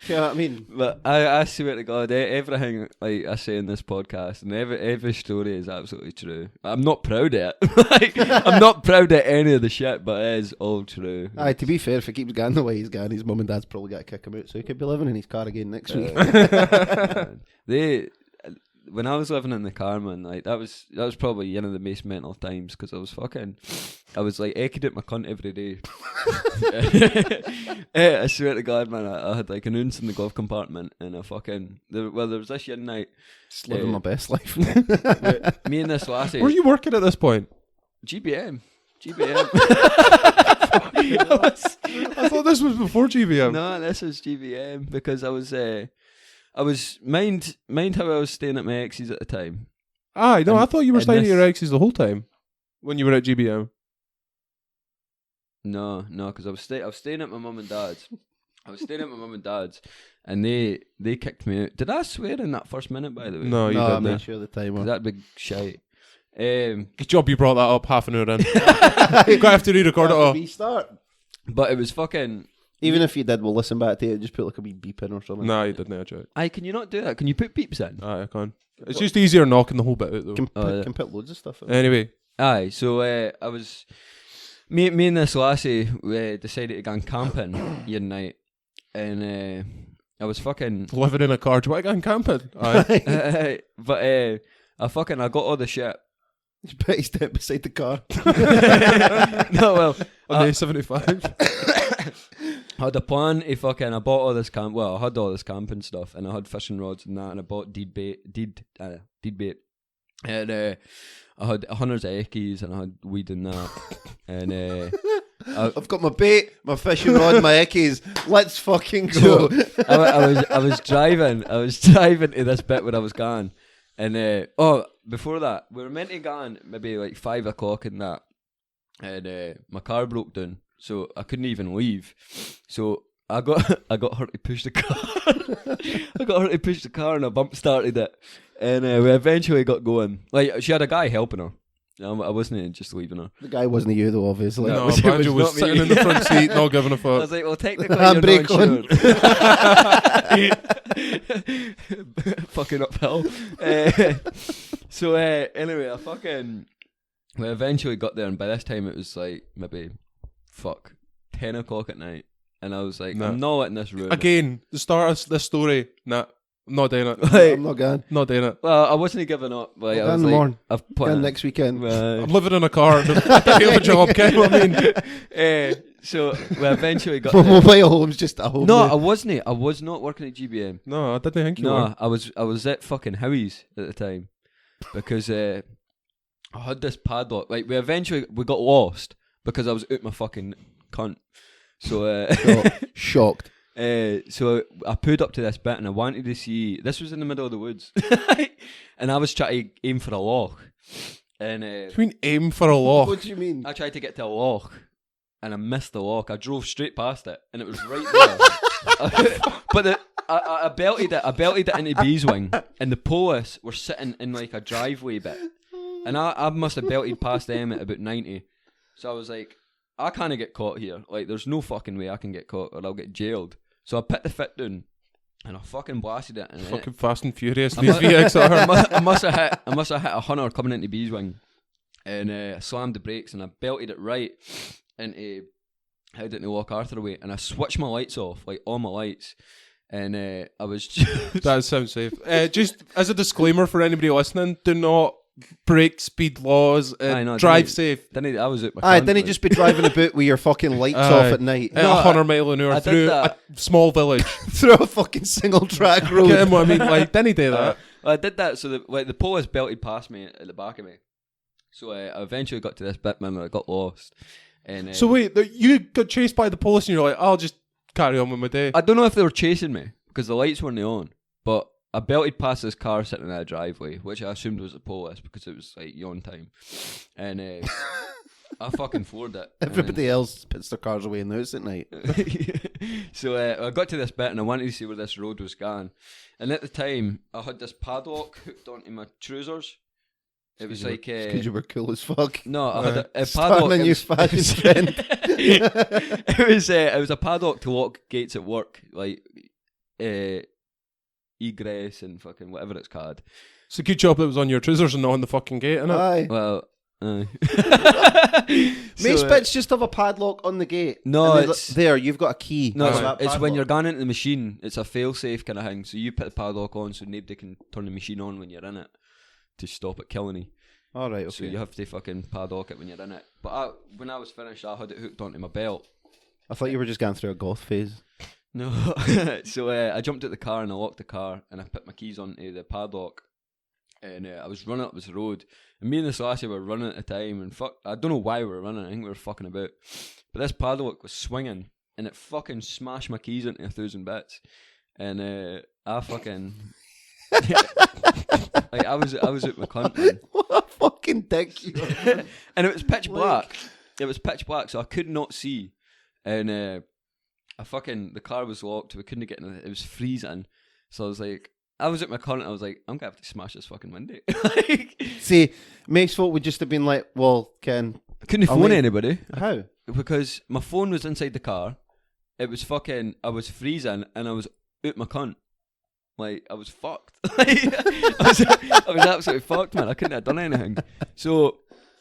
You know what I mean? But I swear to God, everything like I say in this podcast and every story is absolutely true. I'm not proud of it. Like, I'm not proud of any of the shit, but it is all true. Aye, to be fair, if he keeps going the way he's going, his mum and dad's probably got to kick him out, so he could be living in his car again next week. When I was living in the car, man, like that was probably one of the most mental times because I was like aching at my cunt every day. I swear to God, man, I had like an ounce in the glove compartment, and there was this one night. Just living my best life. Me and this lassie. Were you working at this point? GBM. I thought this was before GBM. No, this was GBM because I was mind how I was staying at my ex's at the time. I thought you were staying at your ex's the whole time when you were at GBM. No, because I was staying at my mum and dad's. And they kicked me out. Did I swear in that first minute, by the way? No, you didn't. I made sure the time. That big shite. Good job you brought that up half an hour in. You're going to have to re-record it all. Restart. But it was fucking... Even if you did, we'll listen back to it. Just put like a wee beep in or something. No, you didn't. I joke. Aye, can you not do that? Can you put beeps in? Aye, I can. It's just easier knocking the whole bit out though. Can put loads of stuff in. Anyway. Aye, so I was... Me and this lassie decided to go camping one night. And I was fucking... Living in a car. Do you want to go camping? Aye. But I got all the shit. You bet he stepped beside the car. No, well... On the A75. I had a plan to I bought all this camp. Well, I had all this camping stuff, and I had fishing rods and that, and I bought deed bait, and I had hundreds of eckies, and I had weed in that, and I've got my bait, my fishing rod, my eckies. Let's fucking go. So, I was driving to this bit where I was going, and before that we were meant to go maybe like 5 o'clock and that, and my car broke down. So I couldn't even leave. So I got her to push the car. And I bump started it. And we eventually got going. Like, she had a guy helping her. I wasn't just leaving her. The guy wasn't you though, obviously. No, Banjo was sitting in the front seat, not giving a fuck. I was like, well, technically you're not insured. Fucking uphill. So anyway, we eventually got there, and by this time it was like maybe 10 o'clock at night, and I was like, nah. I'm not letting this ruin again the start of this story. Nah, I'm not doing it. Like, I'm not going. Not doing it. Well, I wasn't giving up. Like, I was in the like, morning. I've put next weekend. I'm living in a car. I don't have a job. Okay, what I mean. So we eventually got my mobile home's just at home. No, now. I wasn't. I was not working at GBM. No, I didn't think you were. I was at fucking Howie's at the time because I had this padlock. Like, we got lost because I was out my fucking cunt. So shocked. So I pulled up to this bit and I wanted to see. This was in the middle of the woods, and I was trying to aim for a loch. And what do you mean aim for a loch? What do you mean? I tried to get to a loch, and I missed the loch. I drove straight past it, and it was right there. But I belted it. I belted it into Beeswing, and the police were sitting in like a driveway bit, and I must have belted past them at about 90. So I was like, I can't get caught here. Like, there's no fucking way I can get caught or I'll get jailed. So I put the fit down and I fucking blasted it. And Fucking Fast and Furious, these VXR. I must have hit a hunter coming into Beeswing, and I slammed the brakes and I belted it right into head into Walk Arthur away, and I switched my lights off, like all my lights, and I was just That sounds safe. Just as a disclaimer for anybody listening, do not break speed laws and drive safe. I was at my Aye, didn't he just be driving about with your fucking lights off at night? At 100 mile an hour through a small village. Through a fucking single track road. Get him what I mean? Like, didn't he do that? I did that, so the police belted past me at the back of me. So I eventually got to this bit, man, where I got lost. And so wait, you got chased by the police and you're like, I'll just carry on with my day. I don't know if they were chasing me because the lights weren't on, but I belted past this car sitting in a driveway, which I assumed was the police because it was like yawn time, and I fucking floored it. Everybody else puts their cars away in the house at night. So I got to this bit and I wanted to see where this road was going, and at the time I had this padlock hooked onto my trousers. It was like because you were cool as fuck. No, I had a Starting padlock. a new fashion trend. It was a padlock to lock gates at work, like egress and fucking whatever it's called. It's a good job it was on your trousers and not on the fucking gate, innit? Aye. Well, Mace bits just have a padlock on the gate. No, and it's there. You've got a key. No, for that it's when padlock. you're going into the machine. It's a fail-safe kind of thing. So you put the padlock on, so nobody can turn the machine on when you're in it to stop it killing you. All right. Okay. So you have to fucking padlock it when you're in it. But when I was finished, I had it hooked onto my belt. I thought you were just going through a goth phase. No. So I jumped out the car and I locked the car and I put my keys onto the padlock. And I was running up this road, and me and this lassie were running at the time, and I don't know why we were running, I think we were fucking about, but this padlock was swinging, and it fucking smashed my keys into 1,000 bits, and I fucking, like, I was at my cunt, man. What a fucking dick you are. And it was pitch black, so I could not see, and the car was locked, we couldn't get in it, it was freezing, so I was like, I was at my cunt, I was like, I'm going to have to smash this fucking window. See, Mace folk would just have been like, well, Ken. I couldn't phone anybody. How? Because my phone was inside the car. It was fucking, I was freezing and I was out my cunt. Like, I was fucked. I was absolutely fucked, man. I couldn't have done anything. So,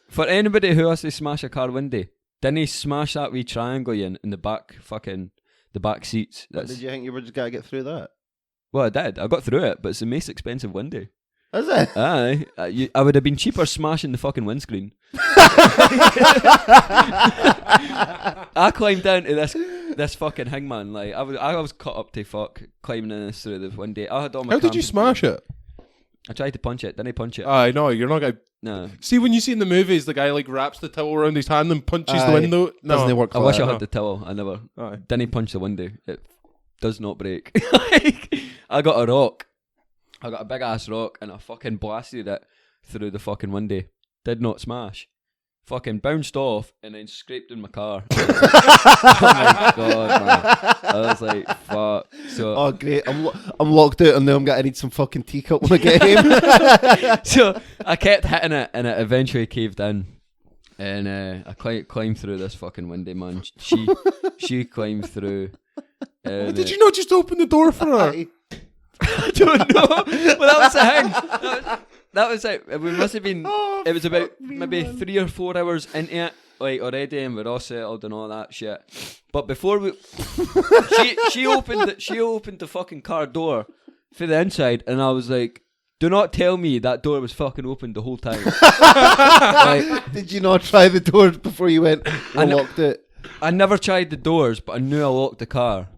for anybody who has to smash a car window, didn't he smash that wee triangle in the back the back seats? Did you think you were just going to get through that? Well, I did. I got through it, but it's the most expensive window. Is it? Aye. I would have been cheaper smashing the fucking windscreen. I climbed down to this fucking hangman. Like, I was cut up to fuck climbing in this through the window. I had all my How did you smash it? I tried to punch it. Didn't I punch it? Aye, no, you're not going to... No. See, when you see in the movies, the guy like wraps the towel around his hand and punches the window. No. Doesn't it work I like wish that? I had the towel. I never. Aye. Didn't punch the window. It does not break. Like, I got a rock. I got a big ass rock and I fucking blasted it through the fucking window. Did not smash. Fucking bounced off and then scraped in my car. Oh my god, man. I was like, fuck. So, Oh, great. I'm locked out and now I'm going to need some fucking teacup when I get home. so I kept hitting it and it eventually caved in. And I climbed through this fucking window, man. She climbed through. Why did you not just open the door for her? I don't know. Well, that was the thing. That was it. We must have been. It was about maybe 3 or 4 hours into it, like already, and we're all settled and all that shit. But before she opened the fucking car door for the inside, and I was like, "Do not tell me that door was fucking open the whole time." Like, Did you not try the doors before you went? I locked it. I never tried the doors, but I knew I locked the car.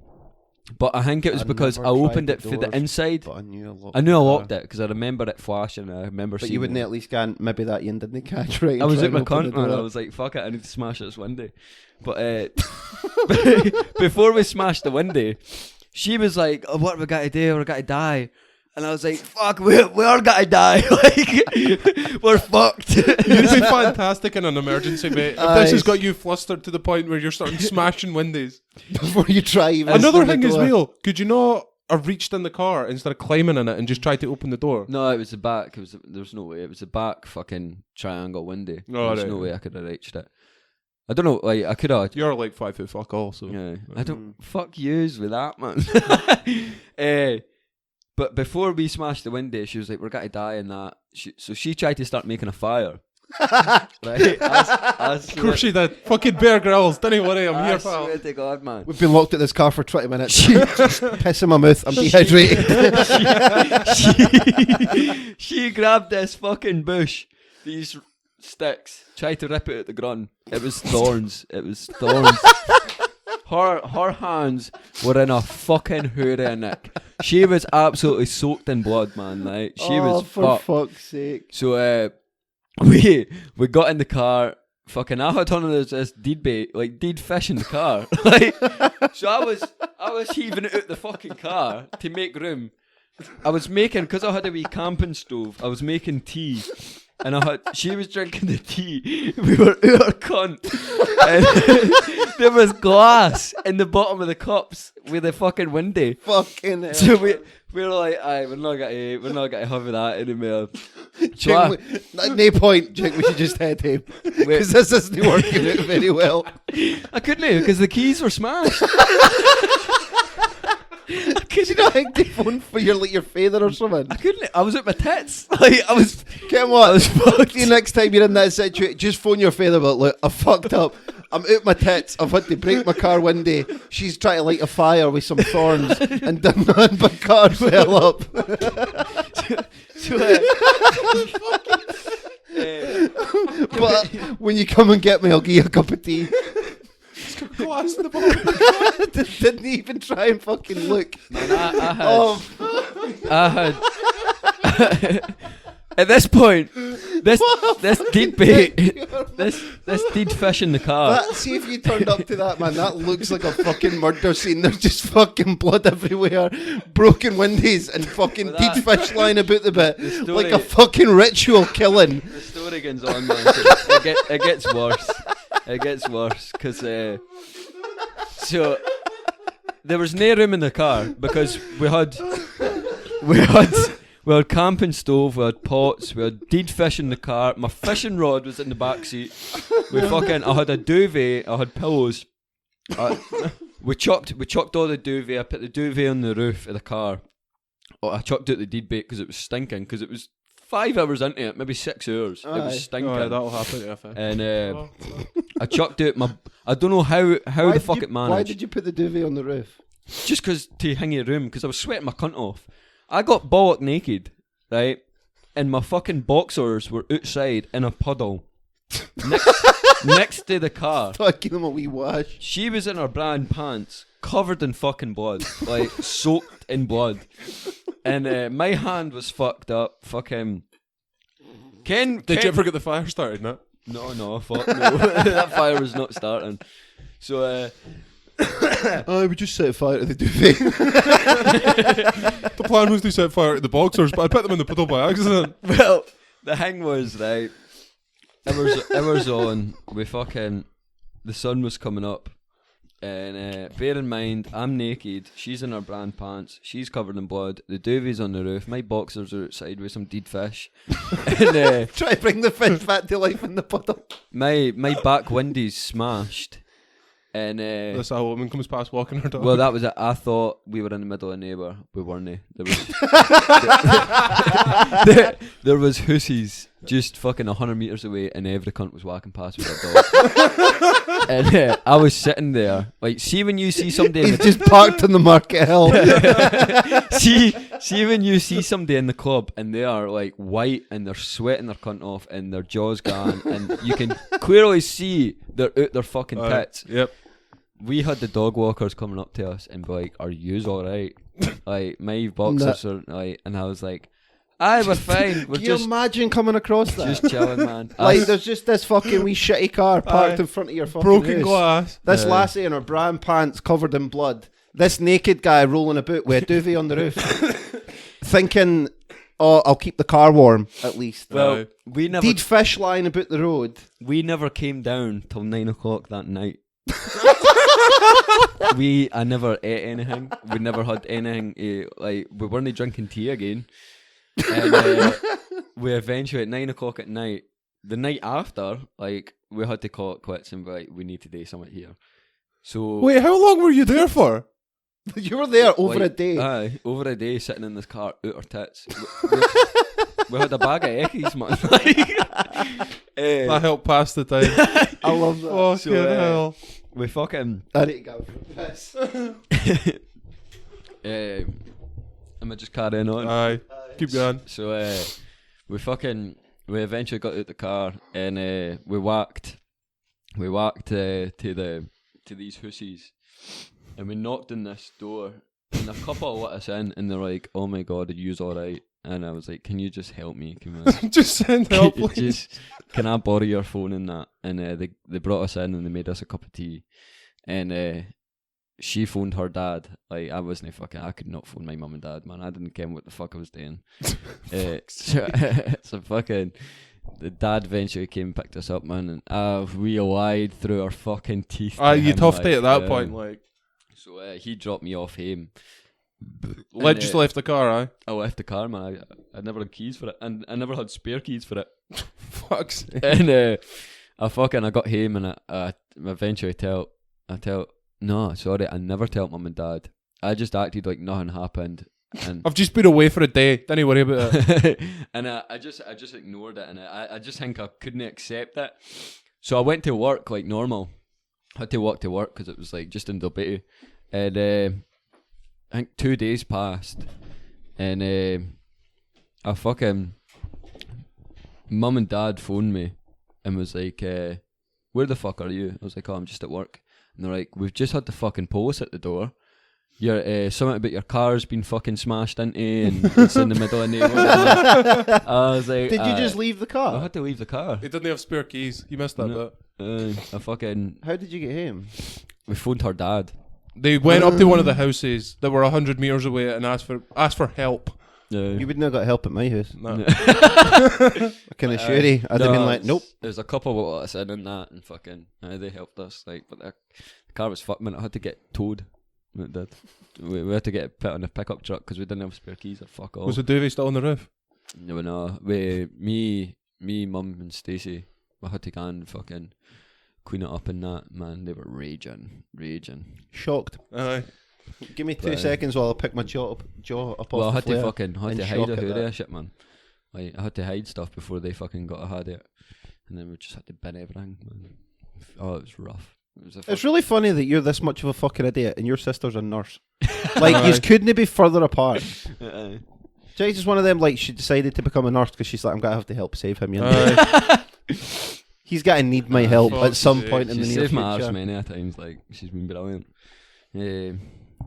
But I think it was because I opened it for the inside. But I knew I locked it because I remember it flashing. I remember But seeing you wouldn't it. at least go, maybe that you didn't catch right. I was at my cunt, cunt, man. I was like, fuck it, I need to smash this window. But before we smashed the window, she was like, oh, what are we got to do? We're going to die. And I was like, fuck, we are going to die. Like, we're fucked. You'd be fantastic in an emergency, mate. If this has got you flustered to the point where you're starting smashing windows. Before you try even Another open thing the as door. well, could you not have reached in the car instead of climbing in it and just tried to open the door? No, it was the back. There was no way. It was the back fucking triangle window. Oh, There's right. no way I could have reached it. I don't know. Like I could have. You're like 5 foot fuck all, so. Yeah, I don't fuck yous with that, man. But before we smashed the window, she was like, "We're gonna die in that." So she tried to start making a fire. Right? Of course she did. Fucking Bear Grylls. Don't worry, I'm here, I pal. swear to God, man. We've been locked at this car for 20 minutes. Piss in my mouth. I'm dehydrated. She grabbed this fucking bush, these sticks, tried to rip it at the ground. It was thorns. Her hands were in a fucking hurrah, Nick. She was absolutely soaked in blood, man. Like she was for fucked. fuck's sake. So we got in the car. Fucking, I had on this deed bait, like deed fish in the car. Like, so I was heaving it out the fucking car to make room. I was making, because I had a wee camping stove, I was making tea. And she was drinking the tea. We were out her cunt. And there was glass in the bottom of the cups with the fucking window. Fucking hell. So we were like, aye, we're not gonna have that anymore. Jake, at no point, Jake, we should just head home. Because this isn't working out very well. I couldn't because the keys were smashed. Did you not hang the phone for your father or something? I couldn't. I was at my tits. Like I was. Come on. I was fucked. The next time you're in that situation, just phone your father. But look, I fucked up. I'm out my tits. I've had to break my car window. She's trying to light a fire with some thorns and done nothing but car fell up. But when you come and get me, I'll give you a cup of tea. Glass in the bottom. Didn't even try and fucking look. Man, I had at this point, this deed bait, this deed fish in the car. See if you turned up to that, man. That looks like a fucking murder scene. There's just fucking blood everywhere, broken windows, and fucking deed fish lying about the bit, like a fucking ritual killing. The story goes on, man. It gets worse. It gets worse because so there was no room in the car because we had camping stove, we had pots, we had deed fish in the car. My fishing rod was in the back seat. I had a duvet, I had pillows. We chucked all the duvet. I put the duvet on the roof of the car. I chucked out the deed bait because it was stinking. Because it was 5 hours into it, maybe 6 hours. It was stinking. That'll happen. Yeah, and I chucked out my. I don't know how the fuck it managed. Why did you put the duvet on the roof? Just because to hang your room. Because I was sweating my cunt off. I got bollock naked, right? And my fucking boxers were outside in a puddle next to the car. Give them a wee wash. She was in her brand pants, covered in fucking blood, like soaked in blood. And my hand was fucked up. Fucking Ken. Did you ever get the fire started? No. No, fuck no. That fire was not starting. So. We just set fire to the duvet. The plan was to set fire to the boxers, but I put them in the puddle by accident. Well, the thing was, right, it was on, the sun was coming up, and bear in mind, I'm naked, she's in her brand pants, she's covered in blood, the duvet's on the roof, my boxers are outside with some dead fish, and try to bring the fish back to life in the puddle. My back window's smashed. And that's how a woman comes past walking her dog. Well, that was it. I thought we were in the middle of nowhere. We weren't. There was there was hussies just fucking 100 metres away, and every cunt was walking past with their dog. And I was sitting there, like, see when you see somebody He's just parked on the Market Hill. see when you see somebody in the club and they are like white and they're sweating their cunt off and their jaw's gone and you can clearly see they're out their fucking tits. Yep. We had the dog walkers coming up to us and be like, "Are yous alright?" Like my boxers are like, and I was like, "Aye, we're fine. We're Can just you imagine coming across that? just chilling, man." Like there's just this fucking wee shitty car parked in front of your fucking broken house. glass. This lassie in her brand pants covered in blood. This naked guy rolling about with a duvet on the roof, thinking, "Oh, I'll keep the car warm at least." Well, we never Dead fish lying about the road. we never came down till 9 o'clock that night. I never ate anything. We never had anything. Like we weren't drinking tea again. And we eventually at 9 o'clock at night the night after, like, we had to call it quits and be like, we need to do something here. So Wait, how long were you there for? You were there over like, a day. Aye, over a day sitting in this car out our tits. We had a bag of Eckies, man. That helped pass the time. I love that. Fucking So, hell. we fucking. I need to go for this. Am I just carrying on? Aye. Keep going. So we eventually got out the car and we walked to these hussies and we knocked on this door and a couple let us in and they're like, oh my god, are you alright? And I was like, can you just help me? Just send help, please. Can I borrow your phone and that? And they brought us in and they made us a cup of tea and she phoned her dad. Like, I could not phone my mum and dad, man. I didn't care what the fuck I was doing. So fucking, the dad eventually came and picked us up, man, and we lied through our fucking teeth. You toughed it at that point, like. So he dropped me off home. Just left the car, aye? I left the car, man. I never had keys for it, and I never had spare keys for it. Fuck's sake. And I got home and I eventually no, sorry, I never tell mum and dad. I just acted like nothing happened. And I've just been away for a day. Don't worry about it. and I just ignored it, and I just think I couldn't accept it. So I went to work like normal. I had to walk to work because it was like just in Dalbeattie. And I think 2 days passed, and I fucking mum and dad phoned me and was like, where the fuck are you? I was like, oh, I'm just at work. And they're like, we've just had the fucking police at the door. You're something about your car's been fucking smashed into and it's in the middle of nowhere. I was like, Did you just leave the I car? had to leave the car. He didn't have spare keys. You missed that bit. I fucking. How did you get home? We phoned her dad. They went up to one of the houses that were 100 metres away and asked for help. You wouldn't have got help at my house. No. I can assure you. I'd have been like, nope. There's a couple of us in that and fucking they helped us. Like, but the car was fucked, man. I had to get towed. It did. We had to get it put on a pickup truck because we didn't have spare keys or fuck all. Was the duvet still on the roof? No. Me, mum and Stacey, we had to go and fucking clean it up and that. Man, they were raging. Shocked. Aye. Give me 2 seconds while I pick my jaw up well, off I had the to flare fucking and hide shock a at hood that. of shit, man. Like, I had to hide stuff before they fucking got a had it, and then we just had to bin everything, man. Oh, it was rough. It's really funny that you're this much of a fucking idiot and your sister's a nurse. Like, you couldn't be further apart. Jake's just one of them, like, she decided to become a nurse because she's like, I'm going to have to help save him. You know? He's going to need my help at some point in the She's near saved my arse future. many a times, like, she's been brilliant.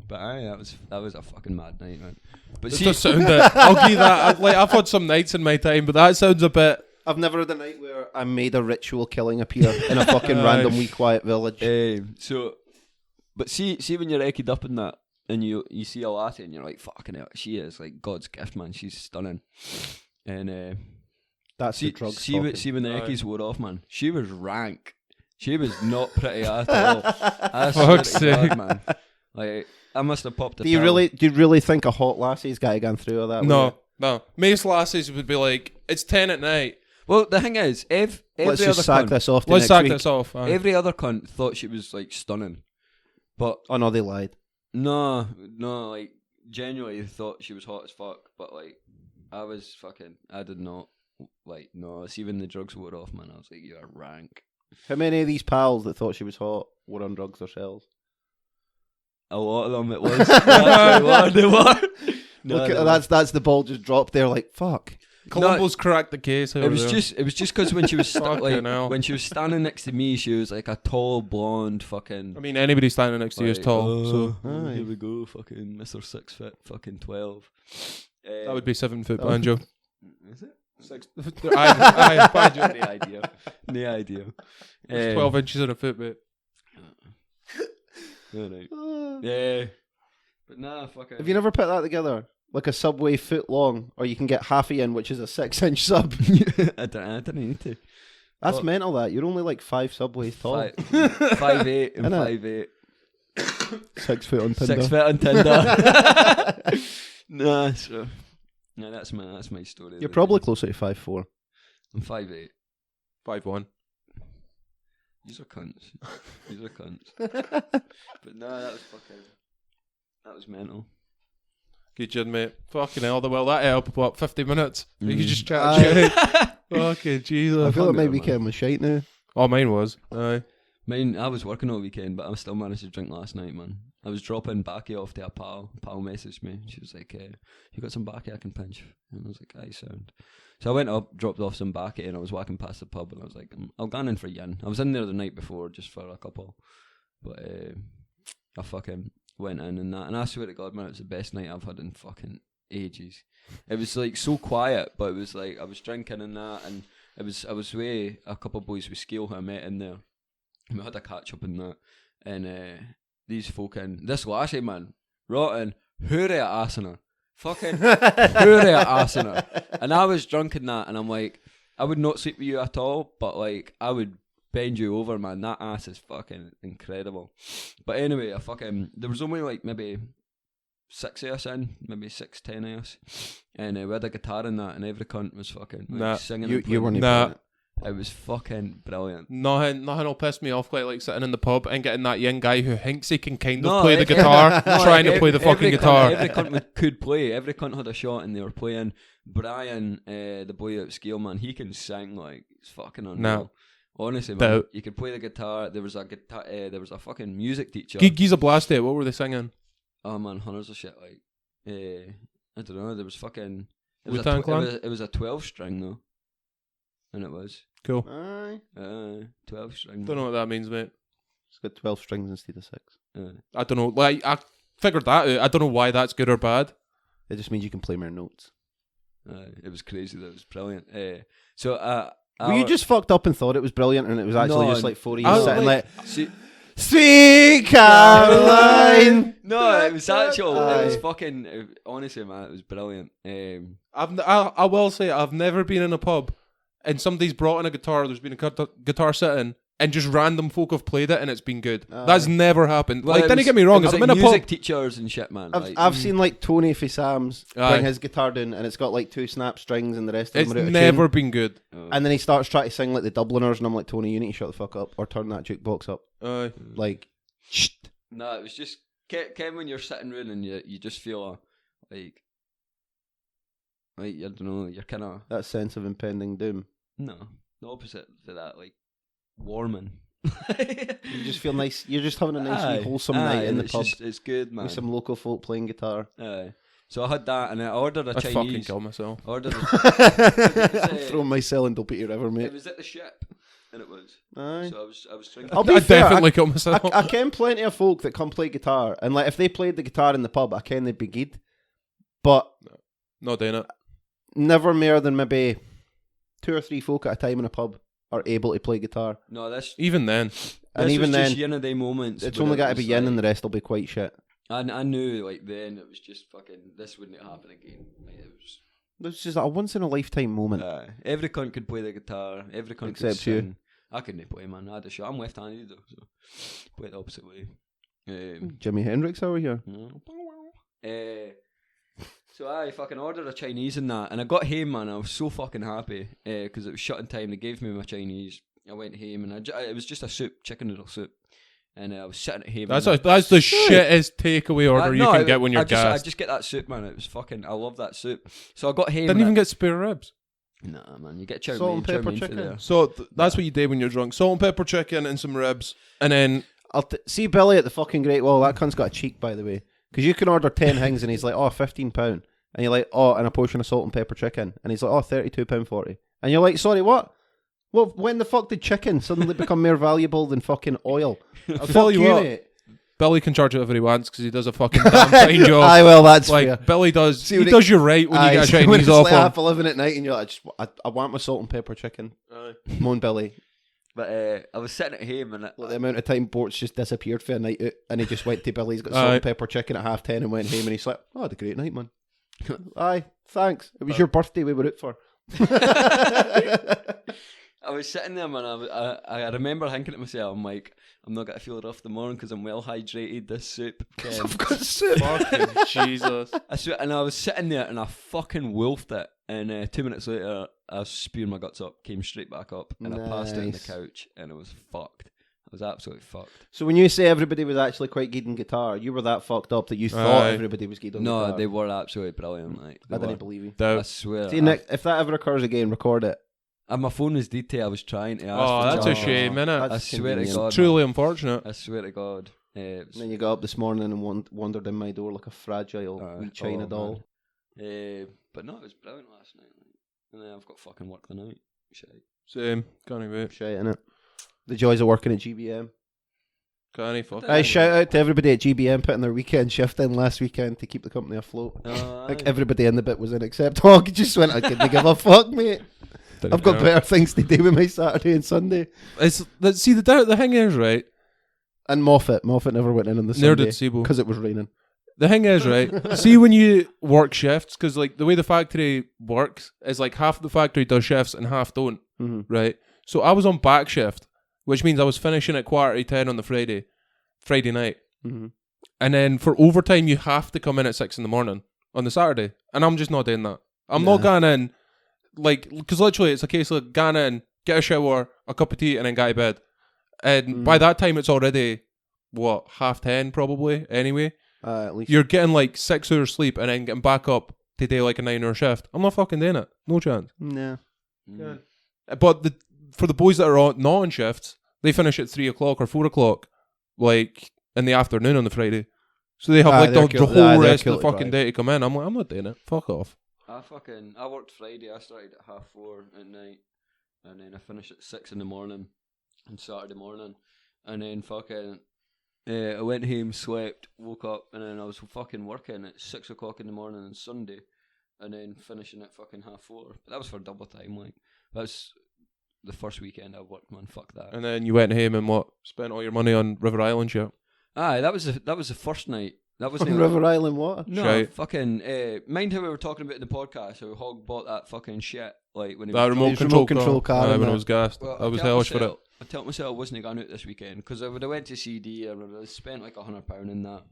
But aye, that was a fucking mad night, man. But It see, does sound that. I'll give you that. I've had some nights in my time, but that sounds a bit. I've never had a night where I made a ritual killing appear in a fucking random wee quiet village. But see when you're egged up in that, and you see a lassie, and you're like, fucking hell, she is like God's gift, man. She's stunning. And That's the drugs talking. see when the eckies wore off, man. She was rank. She was not pretty at all. I swear Fuck's to sake. God, man. Like, I must have popped a Do you pill. really think a hot lassie's got to go through all that? No. Most lasses would be like, it's 10 at night. Well, the thing is, every Let's other just sack cunt, this off to Let's next sack week. this off. Aye. every other cunt thought she was like stunning, but Oh no, they lied. no, like genuinely thought she was hot as fuck. But like, I did not like. No, see when the drugs wore off, man, I was like, you're rank. How many of these pals that thought she was hot were on drugs themselves? A lot of them it was. They were. No, Look they at were. that's the ball just dropped there. Like fuck. Columbo's cracked the case. It was just because when she was Fucking hell. when she was standing next to me, she was like a tall blonde fucking. I mean, anybody standing next to you is tall, so Aye. Here we go, fucking Mr. 6 foot, fucking 12. that would be 7 foot Banjo. Is it? 6. Aye, Banjo. No idea. It's 12 inches in a foot, mate. Alright. Yeah. But nah, fuck it. Have you never put that together? Like a Subway foot long, or you can get half in, which is a 6-inch sub. I didn't need to. That's What? mental. That you're only like 5 Subways tall. 5'8" and Innit? 5'8". 6 foot on Tinder. 6 foot on Tinder. Nah, so. No, that's my story. You're probably closer to 5'4". I'm 5'8". 5'1". These are cunts. These are cunts. But no, that was mental. Good job, mate. Fucking hell, well, that helped, what, 50 minutes? You could just chat shit. Fucking Jesus. I feel like my man. weekend was shite now. Oh, mine was. Aye. Mine, I was working all weekend, but I still managed to drink last night, man. I was dropping Backy off to a pal. Pal messaged me. She was like, you got some Backy I can pinch? And I was like, aye, sound. So I went up, dropped off some Backy, and I was walking past the pub, and I was like, I'll go in for yin. I was in there the night before just for a couple. But I fucking went in and that. And I swear to God, man, it was the best night I've had in fucking ages. It was like so quiet, but it was like I was drinking and that, and I was with a couple of boys with Scale who I met in there. And we had a catch up and that. And these folk in this lassie, man, rotten hooray at Arsenal. Fucking hooray at Arsenal. And I was drunk in that, and I'm like, I would not sleep with you at all, but like I would bend you over, man. That ass is fucking incredible. But anyway, there was only like maybe 6 of us in, maybe 6-10 of us, and we had a guitar in that, and every cunt was fucking like, singing. You weren't Nah. It was fucking brilliant. Nothing will piss me off quite like sitting in the pub and getting that young guy who thinks he can kind of play the guitar, trying to play the fucking guitar. Every cunt could play. Every cunt had a shot, and they were playing. Brian, the boy at Scale, man, he can sing like it's fucking unreal. No. Honestly, man, you could play the guitar. There was a guitar. There was a fucking music teacher. Giza Blast It. What were they singing? Oh man, hundreds of shit. Like, I don't know. There was fucking. It Wu-Tang Clan? was a 12-string though, and it was Cool. Aye. 12-string. Don't know what that means, mate. It's got 12 strings instead of 6. I don't know. Like, I figured that out. I don't know why that's good or bad. It just means you can play more notes. It was crazy. That was brilliant. So, Were you just fucked up and thought it was brilliant, and it was actually just like 4 years sitting like, Sweet Caroline. No, it was actual. It was fucking. Honestly, man, it was brilliant. I will say I've never been in a pub and somebody's brought in a guitar. There's been a guitar sitting, and just random folk have played it, and it's been good. That's never happened. Well, like, don't get me wrong. If I'm in a music pub, teachers and shit, man. I've seen like Tony for Sam's Aye. bring his guitar down, and it's got like 2 snap strings, and the rest of it's them are out of never tune. been good. And then he starts trying to sing like the Dubliners, and I'm like, Tony, you need to shut the fuck up or turn that jukebox up. Aye. Like, shh. No, it was just Ken when you're sitting around and you just feel like I don't know, you're kind of That sense of impending doom. no, the opposite to that, like warming. You just feel nice. You're just having a nice, wee wholesome night in the pub. It's good, man. With some local folk playing guitar. So I had that, and I ordered a I'd Chinese. fucking kill myself. Ordered. Throw myself in Dopey River, It mate. was at the ship, and it was. Aye. So I was drinking. I'll be I'd fair, definitely kill myself. I ken plenty of folk that come play guitar, and like if they played the guitar in the pub, I ken they'd be good. But Not doing it. never more than maybe 2 or 3 folk at a time in a pub are able to play guitar. No, this. Even then. And This even was then, just yin of day moments. it's where only it got to was be yin, like- and the rest will be quite shit. I knew like then it was just fucking. This wouldn't happen again. Like, it was. It's just a once in a lifetime moment. Every cunt could play the guitar. Every cunt could Except you. sing. I couldn't play, man. I had a shot. I'm left-handed though, so play it the opposite way. Jimi Hendrix over here. So I fucking ordered a Chinese and that, and I got home, man. I was so fucking happy because it was shutting time. They gave me my Chinese. I went home and it was just a soup, chicken noodle soup, and I was sitting at home. That's the shittest takeaway order you can get when you're I gassed. just get that soup, man. It was fucking. I love that soup. So I got home. Didn't even get spare ribs. Nah, man. You get chow Salt mein, and chow pepper mein for chicken. there. So that's what you did when you're drunk. Salt and pepper chicken and some ribs. And then See Billy at the fucking Great Wall. That cunt's got a cheek, by the way. Because you can order 10 things, and he's like, oh, £15. And you're like, oh, and a portion of salt and pepper chicken. And he's like, oh, £32.40. And you're like, sorry, what? Well, when the fuck did chicken suddenly become more valuable than fucking oil? I'll tell you what, mate. Billy can charge whatever he wants because he does a fucking damn fine job. Aye, well, that's like fair. Billy does. See, He does you right when you get a when Chinese it's off like him. half 11 at night, and you're like, I want my salt and pepper chicken. Come on, Billy. But I was sitting at home and Like the amount of time Bort's just disappeared for a night out, and he just went to Billy's, got salt and pepper chicken at 10:30 and went home, and he's like, oh, I had a great night, man. Aye, thanks. It was your birthday we were out for. I was sitting there, man. I remember thinking to myself, I'm like, I'm not going to feel rough in the morning because I'm well hydrated. This soup. I've got soup. Fucking Jesus. And I was sitting there and I fucking wolfed it. And 2 minutes later, I spewed my guts up, came straight back up, and I passed out on the Nice. couch, and I was fucked. I was absolutely fucked. So when you say everybody was actually quite good in guitar, you were that fucked up that you thought Aye. everybody was good on No, guitar. they were absolutely brilliant. Like, I they didn't were. believe you. I swear. See, Nick, if that ever occurs again, record it. And my phone was DT. I was trying to ask Oh, for that's a charge. shame, innit? That's I swear to convenient. God. Truly unfortunate. I swear to God. It was, And then you got up this morning and wandered in my door like a fragile wee China oh, doll. but no, it was brilliant last night. Like. And then I've got fucking work tonight. Shite. Same. Can't wait. Shite, innit? The joys of working at GBM. Can't fuck. I shout out to everybody at GBM putting their weekend shift in last weekend to keep the company afloat. Like everybody in the bit was in except Hog. Just went, I couldn't give a fuck, mate. I've got better things to do with my Saturday and Sunday. See, the thing is, right? And Moffat never went in on the Neither Sunday did Sibo. because it was raining. The thing is, right? See, when you work shifts, because like the way the factory works is like half the factory does shifts and half don't, right? So I was on back shift, which means I was finishing at 10:15 on the Friday night, and then for overtime you have to come in at 6 a.m. on the Saturday, and I'm just not doing that. I'm not going in, like, because literally it's a case of going in, get a shower, a cup of tea, and then go to bed. And by that time it's already what 10:30 probably. Anyway. At least You're getting like 6 hours sleep and then getting back up to do like a 9-hour shift. I'm not fucking doing it. No chance. nah. But for the boys that are not on shifts, they finish at 3 o'clock or 4 o'clock, like in the afternoon on the Friday. So they have like the whole rest of the fucking day to come in. I'm like, I'm not doing it. Fuck off. I worked Friday. I started at 4:30 at night, and then I finished at 6 a.m. on Saturday morning, and then fucking. I went home, slept, woke up, and then I was fucking working at 6 o'clock in the morning on Sunday, and then finishing at fucking 4:30. But that was for double time, like. That's the first weekend I worked, man. Fuck that. And then you went home and what? Spent all your money on River Island shit. Aye, that was the first night. That wasn't River Island what? No, Shite. fucking. Mind how we were talking about in the podcast how Hog bought that fucking shit, like when he That was remote drunk. control car. and When that. it was gassed. Well, I was hellish for it. I told myself I wasn't going out this weekend because I would have went to CD and I would have spent like £100 in that.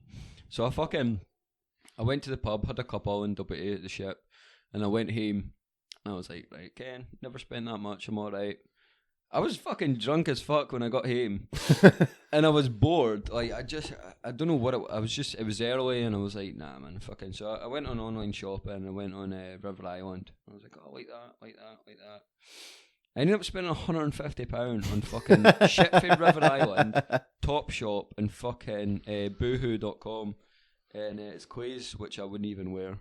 So I went to the pub, had a couple and double at the ship, and I went home and I was like, right, Ken, never spent that much, I'm alright. I was fucking drunk as fuck when I got home and I was bored. Like I don't know what it was early and I was like, nah man, fucking. So I went on online shopping, I went on River Island. I was like, oh, like that. I ended up spending £150 on fucking shit from River Island, Topshop, and fucking boohoo.com. And it's clothes which I wouldn't even wear.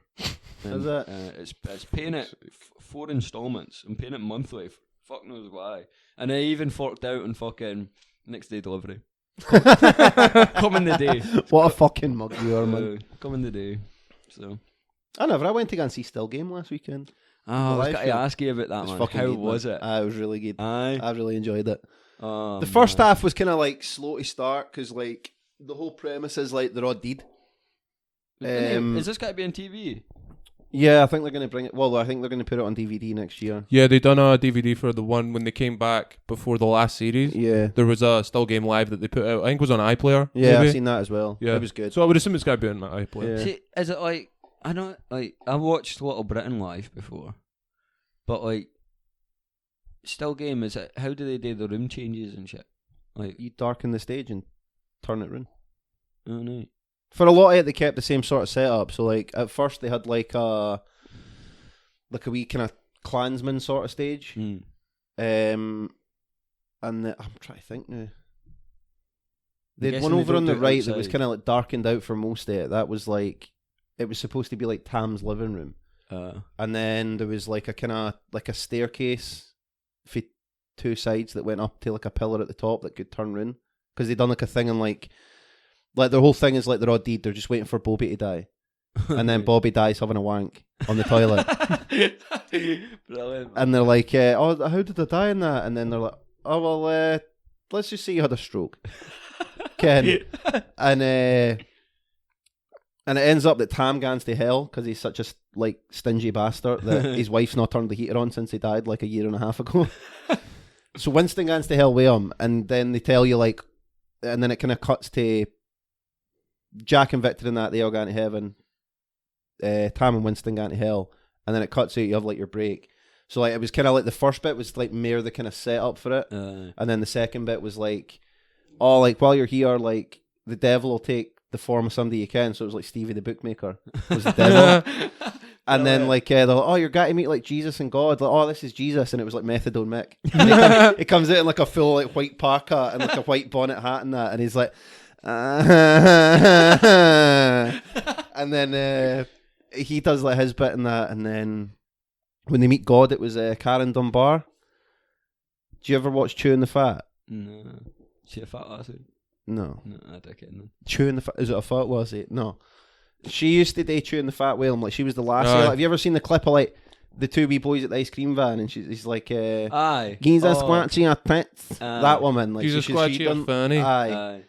And, Is it? It's paying it 4 installments. I'm paying it monthly. Fuck knows why. And I even forked out on fucking next day delivery. Coming the day. What a fucking mug you are, man. Coming the day. So. I went to go and see Still Game last weekend. Oh, I was live going to show. ask you about that, It was man. fucking How good, was man. it? It was really good. Aye. I really enjoyed it. Oh, The first man. half was kind of like slow to start because like the whole premise is like they're all dead. Is this got to be on TV? Yeah, I think they're going to bring it. Well, I think they're going to put it on DVD next year. Yeah, they done a DVD for the one when they came back before the last series. Yeah, There was a Still Game Live that they put out. I think it was on iPlayer. yeah, maybe. I've seen that as well. Yeah, It was good. So I would assume it's got to be on my iPlayer. Yeah. See, is it like I don't like I watched Little Britain live before, but like Still Game is it? How do they do the room changes and shit? Like You darken the stage and turn it round. I don't know. For a lot of it, they kept the same sort of setup. So like at first they had like a wee kind of Klansman sort of stage. Mm. And I'm trying to think now. They had guessing one they over don't on the do it right that was outside. kind of like darkened out for most of it. That was like, it was supposed to be like Tam's living room. And then there was like a kind of like a staircase for 2 sides that went up to like a pillar at the top that could turn round. Because they done like a thing and like the whole thing is like they're all dead. They're just waiting for Bobby to die. And then Bobby dies having a wank on the toilet. Brilliant. And they're like, oh, how did I die in that? And then they're like, oh, well, let's just say you had a stroke. Ken. And it ends up that Tam gans to hell because he's such a like stingy bastard that his wife's not turned the heater on since he died like a year and a half ago. So Winston gans to hell with him, and then they tell you like, and then it kind of cuts to Jack and Victor and that, they all go to heaven. Tam and Winston go to hell, and then it cuts out, you have like your break. So like it was kind of like the first bit was like more the kind of setup for it, Uh, and then the second bit was like, oh, like while you're here, like the devil will take the form of somebody you can. So it was like Stevie the bookmaker was the devil, and then like they're like, oh, you're going to meet like Jesus and God. Like, oh, this is Jesus, and it was like Methadone Mick. And it comes out in like a full like white parka and like a white bonnet hat and that, and he's like, and then he does like his bit in that, and then when they meet God, it was Karen Dunbar. Do you ever watch Chewing the Fat? no. She a fat lassie? No. No, I don't get no. Chewing the Fat, is it a fat lassie? No. She used to date Chewing the Fat with him, like she was the lassie. Aye. Like, have you ever seen the clip of like the two wee boys at the ice cream van, and he's like, Aye. Giza Oh, squatchy a tits. Aye. That woman, like She's a she squatchy done- fanny. Aye. Aye.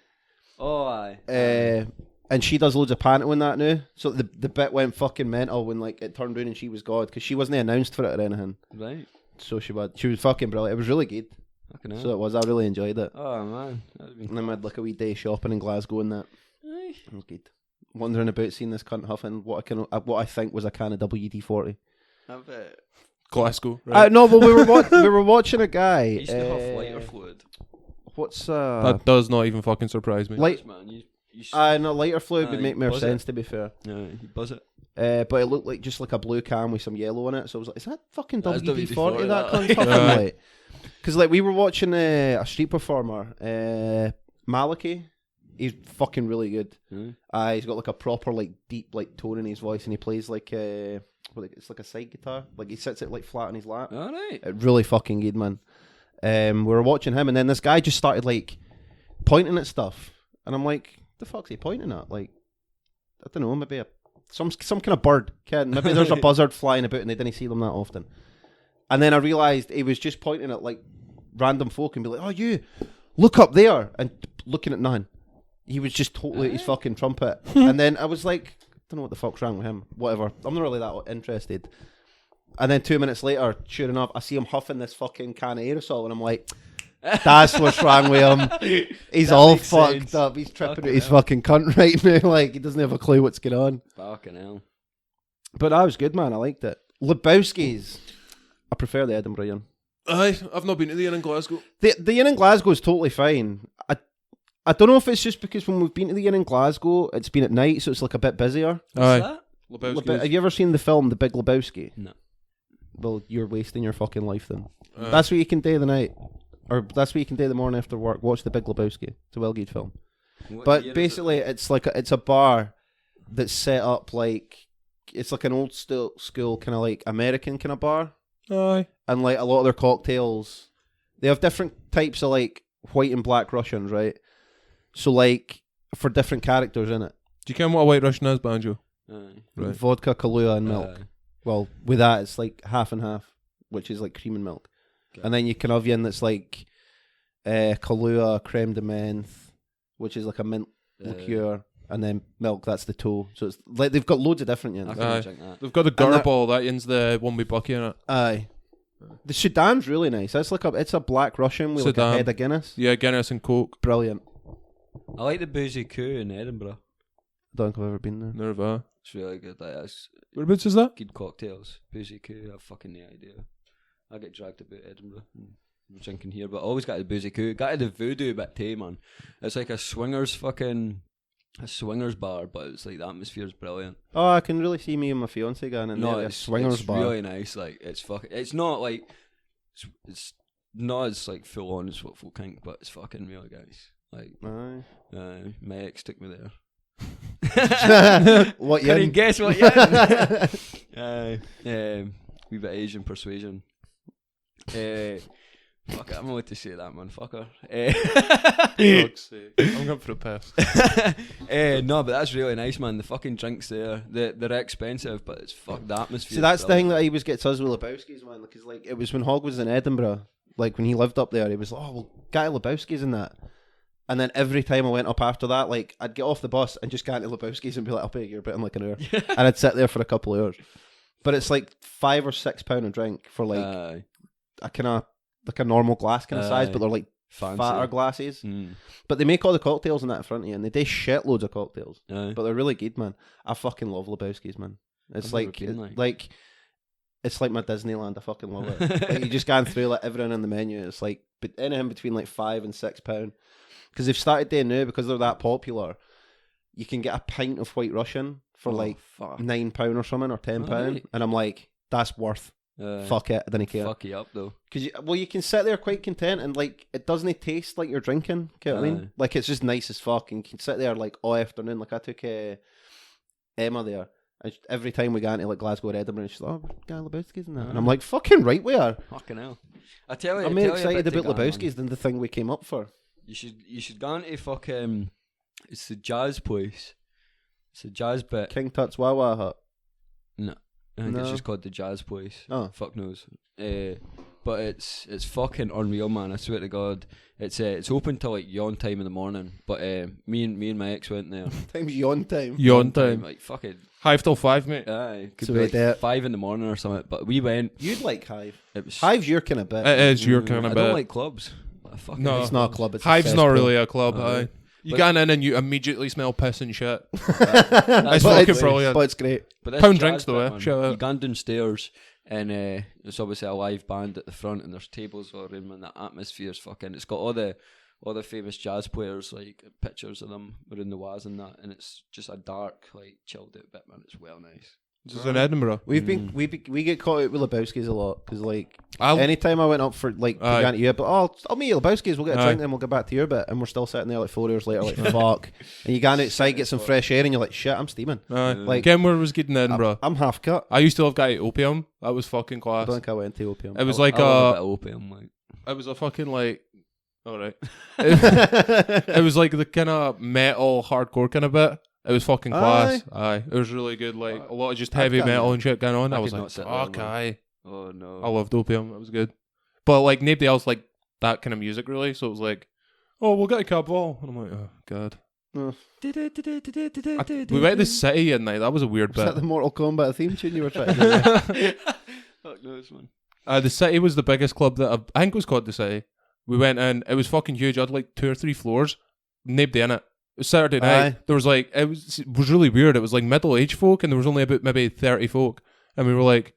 Oh, aye. And she does loads of panto in that now. So the bit went fucking mental when like it turned around and she was God, because she wasn't announced for it or anything. Right. So she was fucking brilliant. It was really good. Fucking hell. So it was. I really enjoyed it. Oh, man. That'd be And then we had like a wee day shopping in Glasgow and that. Aye. It was good. Wondering about seeing this cunt huffing what I think was a can of WD-40. I bet. Glasgow. Right? No, but we were watching a guy. He used to have lighter fluid. What's That does not even fucking surprise me. light? Man, you No, lighter fluid would Aye, make more buzz sense, to be fair. Yeah, you buzz it. But it looked like just like a blue can with some yellow in it. So I was like, is that fucking That's WD-40 that WD-40 cunt that. fucking Aye. like? Because like we were watching a street performer, Maliki. He's fucking really good. He's got like a proper like deep like tone in his voice, and he plays like it's like a side guitar. Like he sits it like flat on his lap. All right. Really fucking good, man. We were watching him, and then this guy just started like pointing at stuff, and I'm like, the fuck's he pointing at? Like, I don't know, maybe some kind of bird. Maybe there's a buzzard flying about, and they didn't see them that often. And then I realised he was just pointing at like random folk and be like, "Oh, you look up there," and looking at none. He was just totally at his fucking trumpet. And then I was like, I don't know what the fuck's wrong with him. Whatever. I'm not really that interested. And then 2 minutes later, sure enough, I see him huffing this fucking can of aerosol, and I'm like, that's what's wrong with him. He's That all makes fucked sense. up. He's tripping Fucking at his hell. fucking cunt right now. Like, he doesn't have a clue what's going on. Fucking hell. But that was good, man. I liked it. Lebowski's. I prefer the Edinburgh Inn. Aye, I've not been to the inn in Glasgow. The Inn in Glasgow is totally fine. I don't know if it's just because when we've been to the Inn in Glasgow, it's been at night, so it's like a bit busier. What's Aye. that? Lebowski's. Have you ever seen the film The Big Lebowski? No. Well, you're wasting your fucking life then. Aye. That's what you can do the night. Or that's what you can do the morning after work. Watch The Big Lebowski. It's a well good film. What year But is basically, it's like it's a bar that's set up like it's like an old school kind of like American kind of bar, Aye. and like a lot of their cocktails, they have different types of like white and black Russians, right? So like for different characters in it, Do you care what a white Russian is, Banjo? it? Aye. Right. vodka, Kahlua, and milk. Aye. Well, with that, it's like half and half, which is like cream and milk. Okay. And then you can have in that's like Kahlua, creme de menthe, which is like a mint liqueur, and then milk, that's the toe. So it's like they've got loads of different I yins. can Aye. drink that. They've got the Gurball, that in's the one with Bucky in it. Aye. The Sudan's really nice. That's like it's a black Russian with like a Sudan. head of Guinness. Yeah, Guinness and Coke. Brilliant. I like the Boozy Coo in Edinburgh. I don't think I've ever been there. Nerva. It's really good. Like, that's Whereabouts is that? good cocktails. Boozy Coo, I've fucking no idea. I get dragged about Edinburgh. And we're drinking here, but I always got the Boozy Coo. Got to the Voodoo bit too, man. It's like a swingers bar, but it's like the atmosphere's brilliant. Oh, I can really see me and my fiance going in there. A it's swingers bar. really nice. Like it's fucking. It's not like it's not as like full on as what folk think, but it's fucking really nice. Like Aye. my ex took me there. What Couldn't yin? guess what yin. Wee bit Asian persuasion. Fuck it, I'm allowed to say that, man. Fucker. Fuck's sake. I'm going for a piss. No, but that's really nice, man. The fucking drinks there, they're expensive, but it's fuck the atmosphere. See, that's the thing that he always gets us with Lebowski's, man. Because like it was when Hogg was in Edinburgh, like when he lived up there, he was like, "Oh, well, Guy Lebowski's in that." And then every time I went up after that, like I'd get off the bus and just go into Lebowski's and be like, "I'll pay you a bit in like an hour," and I'd sit there for a couple of hours. But it's like £5 or £6 a drink for like a kind of like a normal glass kind of size, but they're like fancy fatter glasses. Mm. But they make all the cocktails in that in front of you, and they do shitloads of cocktails. Aye. But they're really good, man. I fucking love Lebowski's, man. It's I've never like been, like- like it's like my Disneyland. I fucking love it. Like, you just going through like everything on the menu. It's like anything between like £5 and £6. Because they've started doing now, because they're that popular, you can get a pint of White Russian for like £9 or something, or £10. Right. And I'm like, that's worth. Fuck it, I didn't care. Fuck you up though. Because you can sit there quite content, and like it doesn't taste like you're drinking. Get what I mean? Like it's just nice as fuck, and you can sit there like all afternoon. Like I took Emma there, and every time we got into like Glasgow or Edinburgh, and she's like, "Oh, got Lebowski's and that," and I'm like, "Fucking right, we are." Fucking hell. I tell you, I'm more excited about Lebowski's than the thing we came up for. You should go into fucking. It's the jazz place. It's a jazz bit. King Tut's Wawa Hut. No. I think it's just called the Jazz Place. Oh. Fuck knows. But it's fucking unreal, man. I swear to God. It's open till like yawn time in the morning. But me and my ex went there. Time's yawn time. Yawn time. Like fucking Hive till 5, mate. Aye. Could So be we like did. 5 in the morning or something. But we went. You'd like Hive. It was. Hive's your kind of bit. It is your kind of I bit. don't like clubs. No. It's not a club. It's Hive's a not cesspool. really a club. Aye. You But- get in and you immediately smell piss and shit. That's fucking what- brilliant. But it's great. But this Pound jazz drinks though, bit, eh? man, Shout out. You go downstairs and there's obviously a live band at the front, and there's tables all around, and the atmosphere's fucking. It's got all the famous jazz players, like pictures of them around the walls and that, and it's just a dark, like chilled out bit, man. It's well nice. This is in Edinburgh. We get caught out with Lebowski's a lot, because like I'll- anytime I went up for like to Aye. go into your bit, I'll meet you Lebowski's, we'll get a Aye. drink, and we'll go back to your bit, and we're still sitting there like 4 hours later, like fuck. And you go outside, get some fresh air, and you're like, shit, I'm steaming. Aye. Like- Kenmore was good in Edinburgh. I'm half cut. I used to love guy Opium. That was fucking I class. don't think I went to Opium. It was I like love a bit of opium, like. it was a fucking like, alright. It was like the kind of metal hardcore kind of bit. It was fucking class. Aye. It was really good. Like a lot of just heavy I've done metal that. and shit going on. I I was could like, not sit there, fuck, man. aye. Oh no. I loved Opium. It was good. But like nobody else liked that kind of music really. So it was like, oh, we'll get a cab ball. And I'm like, oh god. We went to the city at night. That was a weird Was that bit. the Mortal Kombat theme tune you were trying to do? Fuck knows, man. The city was the biggest club that I think it was called the city. We went in. It was fucking huge. I had like 2 or 3 floors. Nobody in it. It was Saturday night. Aye. There was like it was really weird. It was like middle-aged folk, and there was only about maybe 30 folk, and we were like,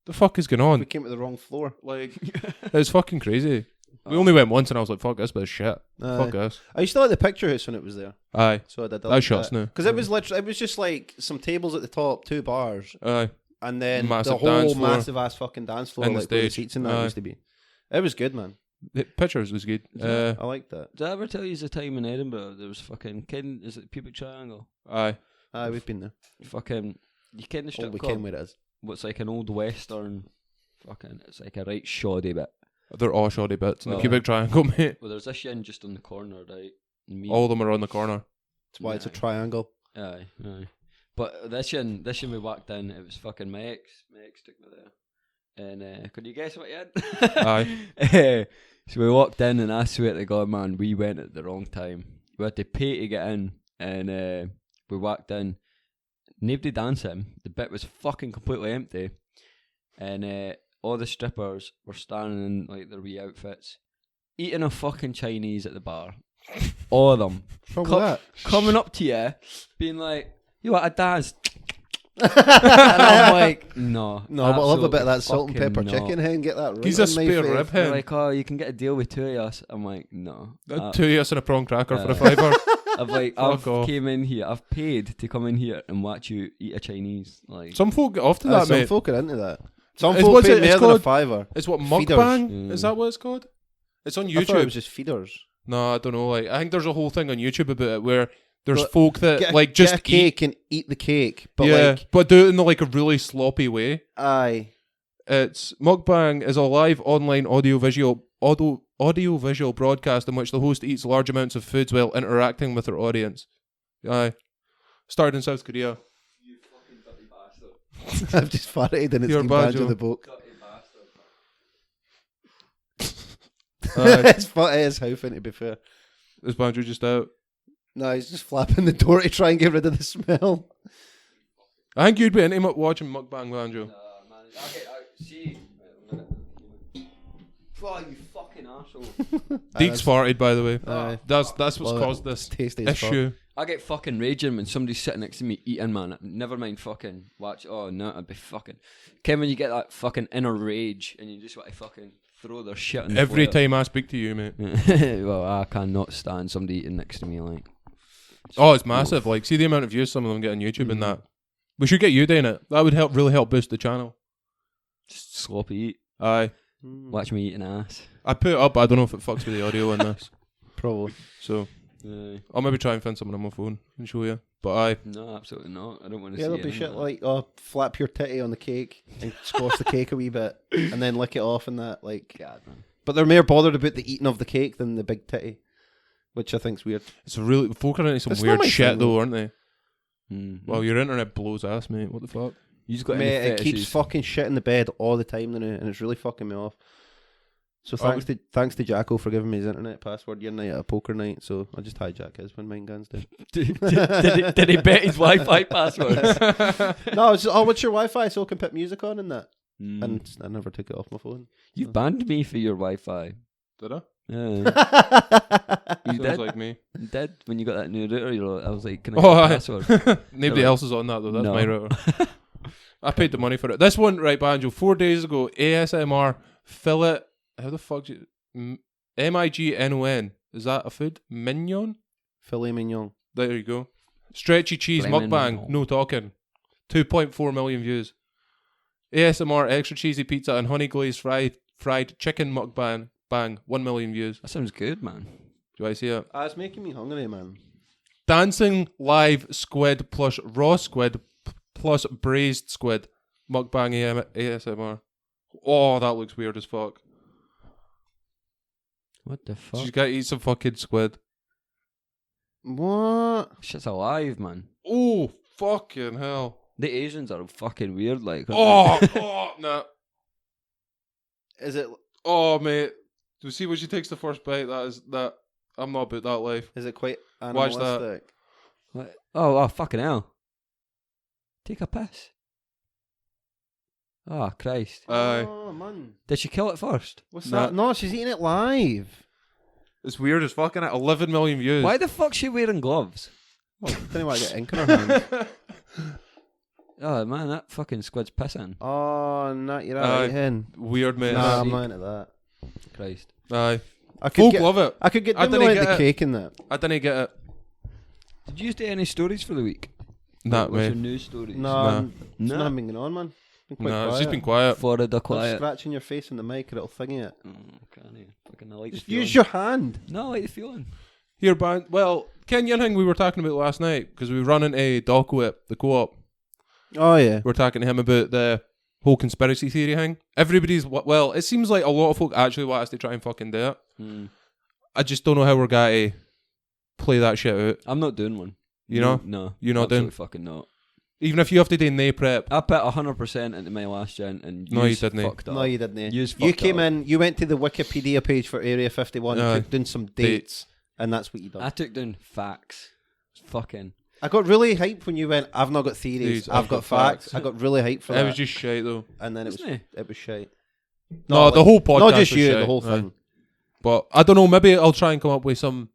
"The fuck is going We on?" came to the wrong floor. Like, it was fucking crazy. We only went once, and I was like, "Fuck this bit of shit. Fuck us." I used to like the picture house when it was there, Aye, so I did. that shots now. because it was literally, it was just like some tables at the top, 2 bars, Aye, and then Massive the dance whole floor. massive ass fucking dance floor, And the like where the stage. seats and that Aye. used to be. It was good, man. the pictures was good. I liked that. Did I ever tell you the time in Edinburgh there was fucking is it Pubic Triangle? Aye, Aye, we've been there. Fucking you ken the Oh, strip we club? came where it is. What's like an old western fucking it's like a right shoddy bit. they're all shoddy bits. And the Well, pubic triangle, mate. Well there's this inn just on the corner, right? And me All of them are on the corner. That's why it's a Aye. triangle. Aye. But this inn we walked in, it was fucking my ex took me there. And could you guess what he had? Aye. So we walked in, and I swear to God, man, we went at the wrong time. We had to pay to get in, and we walked in. Nobody dancing. The bit was fucking completely empty, and all the strippers were standing in like their wee outfits, eating a fucking Chinese at the bar. All of them What's wrong with that? coming up to you, being like, "You want to dance?" And I'm like, no. No, but I love a bit of that absolutely salt and pepper fucking no. chicken hen. Get that right. He's a on my spare face. rib They're hen. like, oh, you can get a deal with 2 of us. I'm like, no. 2 years and a prawn cracker for a Aye. £5. I've like, Fuck off. came in here. I've paid to come in here and watch you eat a Chinese. Like, Some folk get off to that, Some mate. folk are into that. Some It's- folk what's pay it- it's more than a called- fiver. It's what Feeders. mukbang is that what it's called? It's on I thought it YouTube. was just feeders. No, I don't know. Like I think there's a whole thing on YouTube about it where there's But folk that Get, like get just a cake and eat the cake, but yeah, like, but do it in like a really sloppy way. aye, It's mukbang is a live online audio-visual broadcast in which the host eats large amounts of foods while interacting with their audience. Aye, started in South Korea. you fucking dirty bastard. I've just farted and it's You're been Banjo. Banjo the book. Dirty bastard. Aye. It is how fin to be fair. Is Banjo just out? No, he's just flapping the door to try and get rid of the smell. I think you'd be into watching mukbang, Banjo. Man. Okay, see. Wait a minute. Oh, you fucking arsehole. Deeks farted, by the way. Aye. That's what's Love it. caused this Tasty as fuck. issue. I get fucking raging when somebody's sitting next to me eating, man. Never mind fucking watch. Oh no, I'd be fucking. Ken, when you get that fucking inner rage and you just want to fucking throw their shit on the Every floor. time I speak to you, mate. Well, I cannot stand somebody eating next to me, like. Oh, it's massive. Like, see the amount of views some of them get on YouTube and that. We should get you doing it. That would really help boost the channel. Just sloppy eat. Aye. Watch me eating ass. I put it up, but I don't know if it fucks with the audio in this. Probably. So, I'll maybe try and find something on my phone and show you. But aye. No, absolutely not. I don't want to Yeah, see there'll be any shit of that. like, flap your titty on the cake and squash the cake a wee bit and then lick it off and that, like. God, man. But they're more bothered about the eating of the cake than the big titty, which I think's weird. It's a really. Folk are into some It's not weird my shit, thing, though, though. aren't they? Mm-hmm. Well, your internet blows ass, mate. What the fuck? You just got Mate, any it keeps fetishes? fucking shit in the bed all the time now, and it's really fucking me off. So thanks to Jacko for giving me his internet password your night at a poker night. So I just hijack his when mine guns down. did he bet his Wi-Fi password? No, it's just, what's your Wi-Fi so I can put music on and that. Mm. And I never took it off my phone. You've banned me for your Wi-Fi. Did I? Yeah. You Sounds did. like me. You did when you got that new router. I was like, can I Oh, get a aye. password? Nobody else is on that, though. That's No. my router. I paid the money for it. This one, right, Banjo, 4 days ago, ASMR, fillet, how the fuck do you... MIGNON. Is that a food? Mignon? Filet mignon. There you go. Stretchy cheese Filet mukbang. mignon. No talking. 2.4 million views. ASMR extra cheesy pizza and honey glazed fried chicken mukbang. Bang. 1 million views. That sounds good, man. Do I see it? It's making me hungry, man. Dancing live squid plus raw squid plus braised squid. Mukbang ASMR. Oh, that looks weird as fuck. What the fuck? She's got to eat some fucking squid. What? Shit's alive, man. Oh, fucking hell. The Asians are fucking weird, like. Oh, nah. Is it? Oh, mate. Do you see when she takes the first bite? That. I'm not about that life. Is it quite Watch that. animalistic? What? Oh, fucking hell. Take a piss. Oh, Christ. Aye. Oh man, Did she kill it first? what's Nah. that? No, she's eating it live. It's weird as fucking at 11 million views. Why the fuck's she wearing gloves? Well, didn't want to get ink in her hand. Oh, man, that fucking squid's pissing. Oh, not you're Aye. right hen. Weird, mate. Nah, I'm not into that. Christ. Aye. I could Folk get, love it. I could get I them didn't like get the it. cake in that. I didn't get it. Did you do any stories for the week? Nah, What's your mate. news stories? No, Nah. it's Nah. not been going on, man. Been quite Nah, quiet. it's just been quiet. Florida Stop quiet. scratching your face on the mic, or it'll thingy it. Fucking I like Just the feeling. use your hand. No, I like the feeling. Here, well, Ken Yunhing we were talking about last night because we run into Doco at the co-op. Oh yeah. We were talking to him about the whole conspiracy theory thing. Everybody's, well, it seems like a lot of folk actually want us to try and fucking do it. I just don't know how we're going to play that shit out. I'm not doing one. You know? No. You're not doing? absolutely fucking not. Even if you have to do nay prep. I put 100% into my last gen and No, you yous didn't. fucked up. No, you didn't. Yous You fucked came up. in. You went to the Wikipedia page for Area 51, Aye. took down some dates, and that's what you done. I took down facts. Fucking. I got really hyped when you went. I've not got theories. I've got facts. I got really hyped for It that. was just shite though. And then Wasn't it was shite. No, the whole podcast Not just was you, shite. the whole Aye. thing. But I don't know, maybe I'll try and come up with some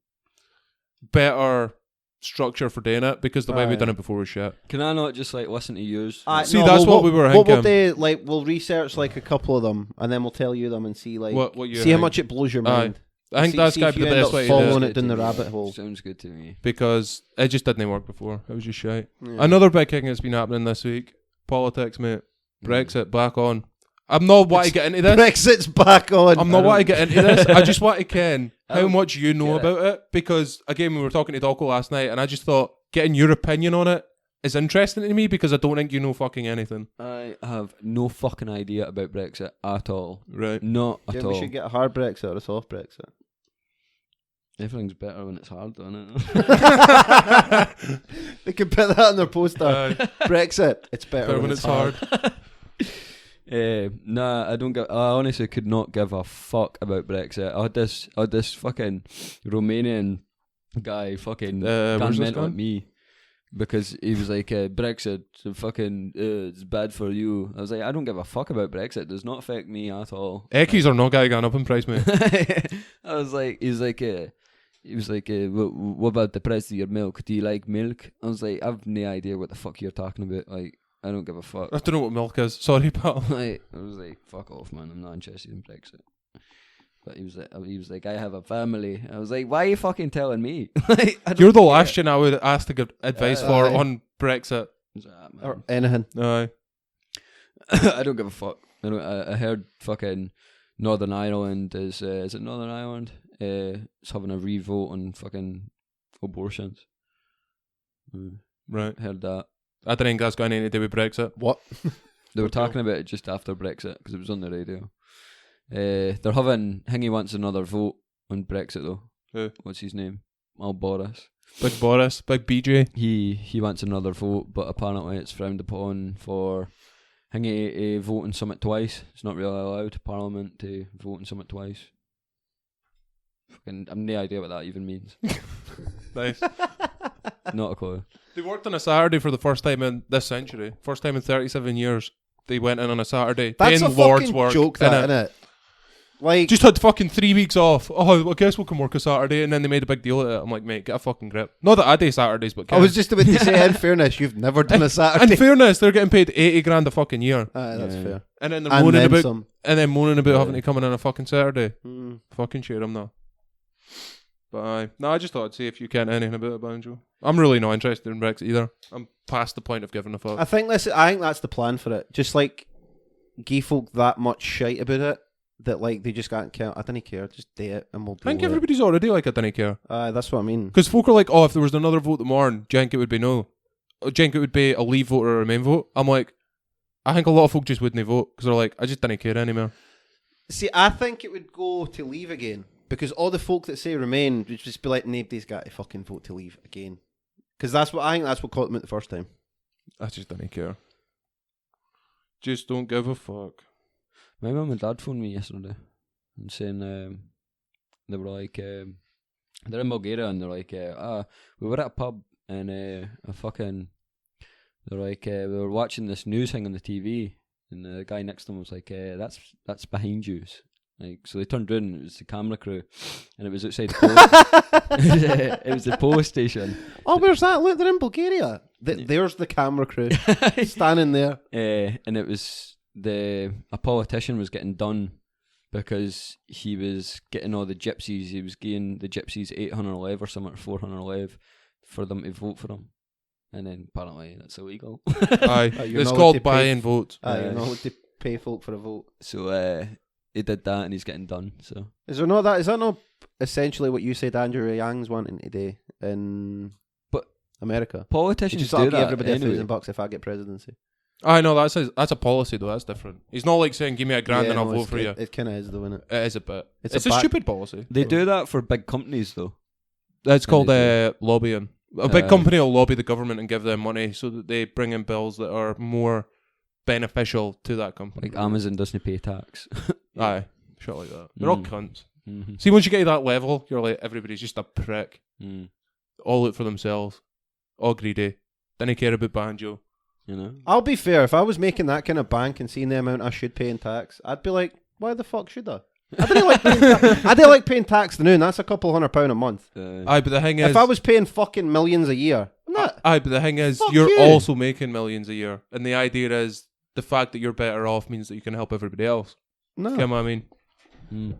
better structure for doing it because the way we've done it before was shit. Can I not just like listen to yous? See, that's what we were What we'll thinking. do, like, we'll research like a couple of them, and then we'll tell you them and see, like, What you see how think. much it blows your Aye. mind. I think that's got to if be you the end best up way to following do it it down the rabbit hole. Sounds good to me. because it just didn't work before. It was just shite. Yeah. Another big thing that's been happening this week: politics, mate. Brexit back on. I'm not want to get into this. Brexit's back on. I'm not want to get into this. I just want to ken I how don't much you know get it. about it because again we were talking to Doco last night and I just thought getting your opinion on it is interesting to me because I don't think you know fucking anything. I have no fucking idea about Brexit at all. Right. Not Yeah, at we all. should get a hard Brexit or a soft Brexit. Everything's better when it's hard, isn't They could put that on their poster. Brexit, it's better Better when it's hard. it? Nah, I don't give. I honestly could not give a fuck about Brexit. I had this fucking Romanian guy fucking where's gone this mental gone? at me because he was like, Brexit, fucking, it's bad for you. I was like, I don't give a fuck about Brexit. It does not affect me at all. Eckies are not going up in price, mate. I was like, he's like, he was like, what about the price of your milk? Do you like milk? I was like, I've no idea what the fuck you're talking about. Like, I don't give a fuck. I don't know what milk is. Sorry, pal. I was like, fuck off, man. I'm not interested in Brexit. But he was like, I have a family. I was like, why are you fucking telling me? Like, You're the last gen I would ask to give advice for on Brexit. Or anything. Aye. I don't give a fuck. I heard fucking Northern Ireland is it Northern Ireland? It's having a revote on fucking abortions. Right. Heard that. I don't think that's got anything to do with Brexit. What? They were talking about it just after Brexit because it was on the radio. They're having Hingy wants another vote on Brexit though. Who? What's his name? Boris. Big Boris, Big BJ. He wants another vote, but apparently it's frowned upon for Hingy to vote on something twice. It's not really allowed Parliament to vote on something twice. Fucking, I've no idea what that even means. Nice. Not a clue. They worked on a Saturday for the first time in this century. First time in 37 years. They went in on a Saturday. That's Then a Lord's fucking work, joke, that, innit? Like, Just had fucking 3 weeks off. Oh, I guess we can work a Saturday, and then they made a big deal of it. I'm like, mate, get a fucking grip. Not that I do Saturdays, but I was just about to say, in fairness, you've never done a Saturday. in fairness, they're getting paid 80 grand a fucking year, That's Yeah. fair. and then they're And moaning then about some. having to come in on a fucking Saturday. Mm. Fucking share them now. But I just thought I'd see if you can anything about it, Banjo. I'm really not interested in Brexit either. I'm past the point of giving a fuck. I think that's the plan for it. Just like give folk that much shite about it that like they just can't care. I don't care. Just do it and we'll. I think deal with everybody's already like I don't care. it. That's what I mean. Because folk are like, oh, if there was another vote tomorrow, do you think it would be no? Do you think it would be a leave vote or a remain vote? I'm like, I think a lot of folk just wouldn't vote because they're like, I just don't care anymore. See, I think it would go to leave again because all the folk that say remain would just be like, nobody's got to fucking vote to leave again. Because I think that's what caught them out the first time. I just don't care. Just don't give a fuck. My mum and dad phoned me yesterday and saying they were like they're in Bulgaria and they're like we were at a pub and they're like we were watching this news thing on the TV and the guy next to them was like that's behind you. Like, so they turned around and it was the camera crew and it was outside the it was the police station. Oh, where's that? Look, they're in Bulgaria. There's the camera crew standing there. And it was a politician was getting done because he was getting all the gypsies. He was giving the gypsies 800 lev or something, or 400 lev for them to vote for him. And then apparently that's illegal. Aye, you're it's not called allowed to pay- buy-in votes. You're not allowed to pay folk for a vote. So he did that and he's getting done. So Is there not that? Is that not essentially what you said Andrew Yang's wanting today in America? He politicians just do I'll give that everybody anyway. $1,000 if I get presidency. I know that's a policy though. That's different. He's not like saying, "Give me a grand and I'll vote for you." It kind of is though, isn't it? It is a bit. It's It's a a back- stupid policy. They do that for big companies though. That's called they lobbying. A big company will lobby the government and give them money so that they bring in bills that are more beneficial to that company. Like Amazon doesn't pay tax. Aye, shit like that. They're all Mm. cunts. Mm-hmm. See, once you get to that level, you're like, everybody's just a prick. Mm. All out for themselves. All greedy. Didn't care about Banjo. You know. I'll be fair. If I was making that kind of bank and seeing the amount I should pay in tax, I'd be like, why the fuck should I? I didn't like paying I didn't like paying tax the noon. That's a couple £100 a month. Aye, but the thing is... If I was paying fucking millions a year, I'm not. Aye, but the thing is, Fuck you're you. also making millions a year. And the idea is, the fact that you're better off means that you can help everybody else. No. You know what I mean? Mm.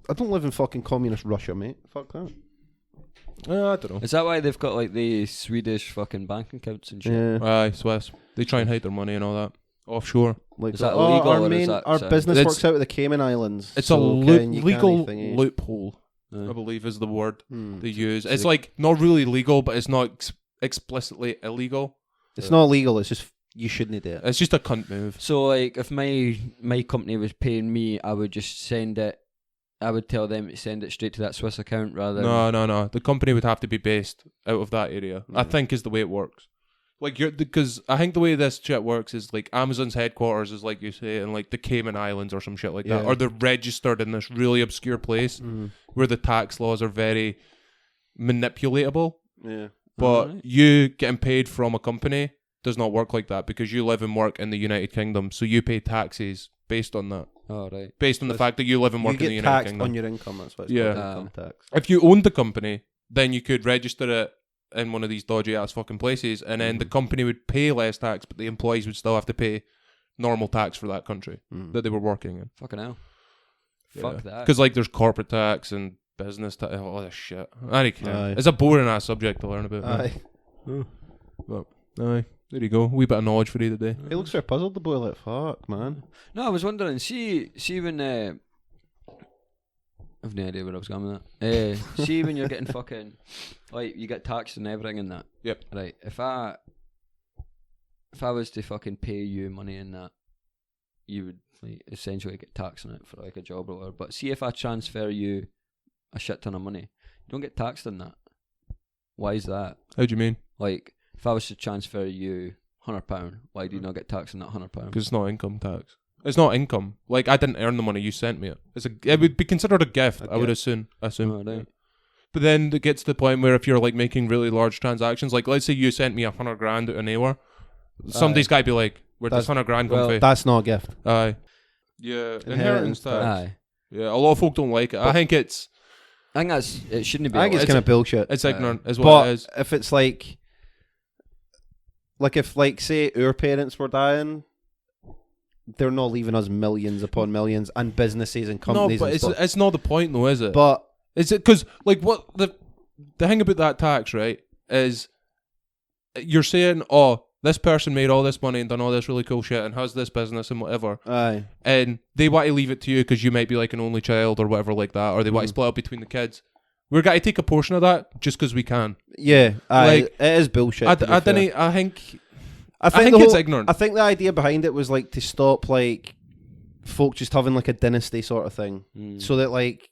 I don't live in fucking communist Russia, mate. Fuck that. I don't know. Is that why they've got like the Swedish fucking bank accounts and shit? Yeah. Aye, Swiss. They try and hide their money and all that. Offshore. Like Is that oh, illegal our or is main, that our sound- business It's- works out of the Cayman Islands. It's so a can you legal can't thingy. loophole, Yeah. I believe is the word Hmm. they use. So It's they- like not really legal, but it's not explicitly illegal. It's not illegal. It's just you shouldn't do it. It's just a cunt move. So like, if my company was paying me, I would just send it. I would tell them to send it straight to that Swiss account rather than. No. The company would have to be based out of that area. I think is the way it works. Like because I think the way this shit works is like Amazon's headquarters is like you say in like the Cayman Islands or some shit like that, Yeah. or they're registered in this really obscure place where the tax laws are very manipulatable. Yeah. But Alright. you getting paid from a company does not work like that because you live and work in the United Kingdom, so you pay taxes based on that. Oh, right. based on the That's- fact that you live and work You in the get United taxed Kingdom. on your income. That's what it's Yeah. called, income tax. If you owned the company, then you could register it in one of these dodgy ass fucking places, and then the company would pay less tax, but the employees would still have to pay normal tax for that country that they were working in. Fucking hell. Fuck that. Because like there's corporate tax and business tax, all this shit. I don't care. Aye. It's a boring ass subject to learn about. Aye. But, aye. There you go. Wee bit of knowledge for you today. He looks very puzzled, the boy. Like, fuck, man. No, I was wondering. See when I've no idea where I was going with that. See when you're getting fucking like you get taxed and everything and that. Yep. Right. If I was to fucking pay you money in that, you would like essentially get taxed on it for like a job or whatever. But see if I transfer you a shit ton of money, you don't get taxed on that. Why is that? How do you mean? Like if I was to transfer you £100, why do you not get taxed on that £100? Because it's not income tax. It's not income. Like I didn't earn the money. You sent me it. It would be considered a gift. I would assume. Oh, right. But then it gets to the point where if you're like making really large transactions, like let's say you sent me $100 out of nowhere, somebody's got to be like, "Where'd this $100 come from?" That's not a gift. Aye. Yeah. Inheritance tax. Aye. Yeah. A lot of folk don't like it. I think it shouldn't be. I think it's It's- kind of bullshit. it's ignorant. Is what But it is. if it's like if like say our parents were dying, they're not leaving us millions upon millions and businesses and No, companies but and stuff. it's not the point though, is it? But Is it because like what the thing about that tax, right? Is you're saying, oh, this person made all this money and done all this really cool shit and has this business and whatever, aye, and they want to leave it to you because you might be like an only child or whatever like that, or they want to split up between the kids. We're going to take a portion of that just because we can. yeah, aye, Like, it is bullshit. I to be think fair. I think the it's whole- ignorant. I think the idea behind it was like to stop like folk just having like a dynasty sort of thing, so that like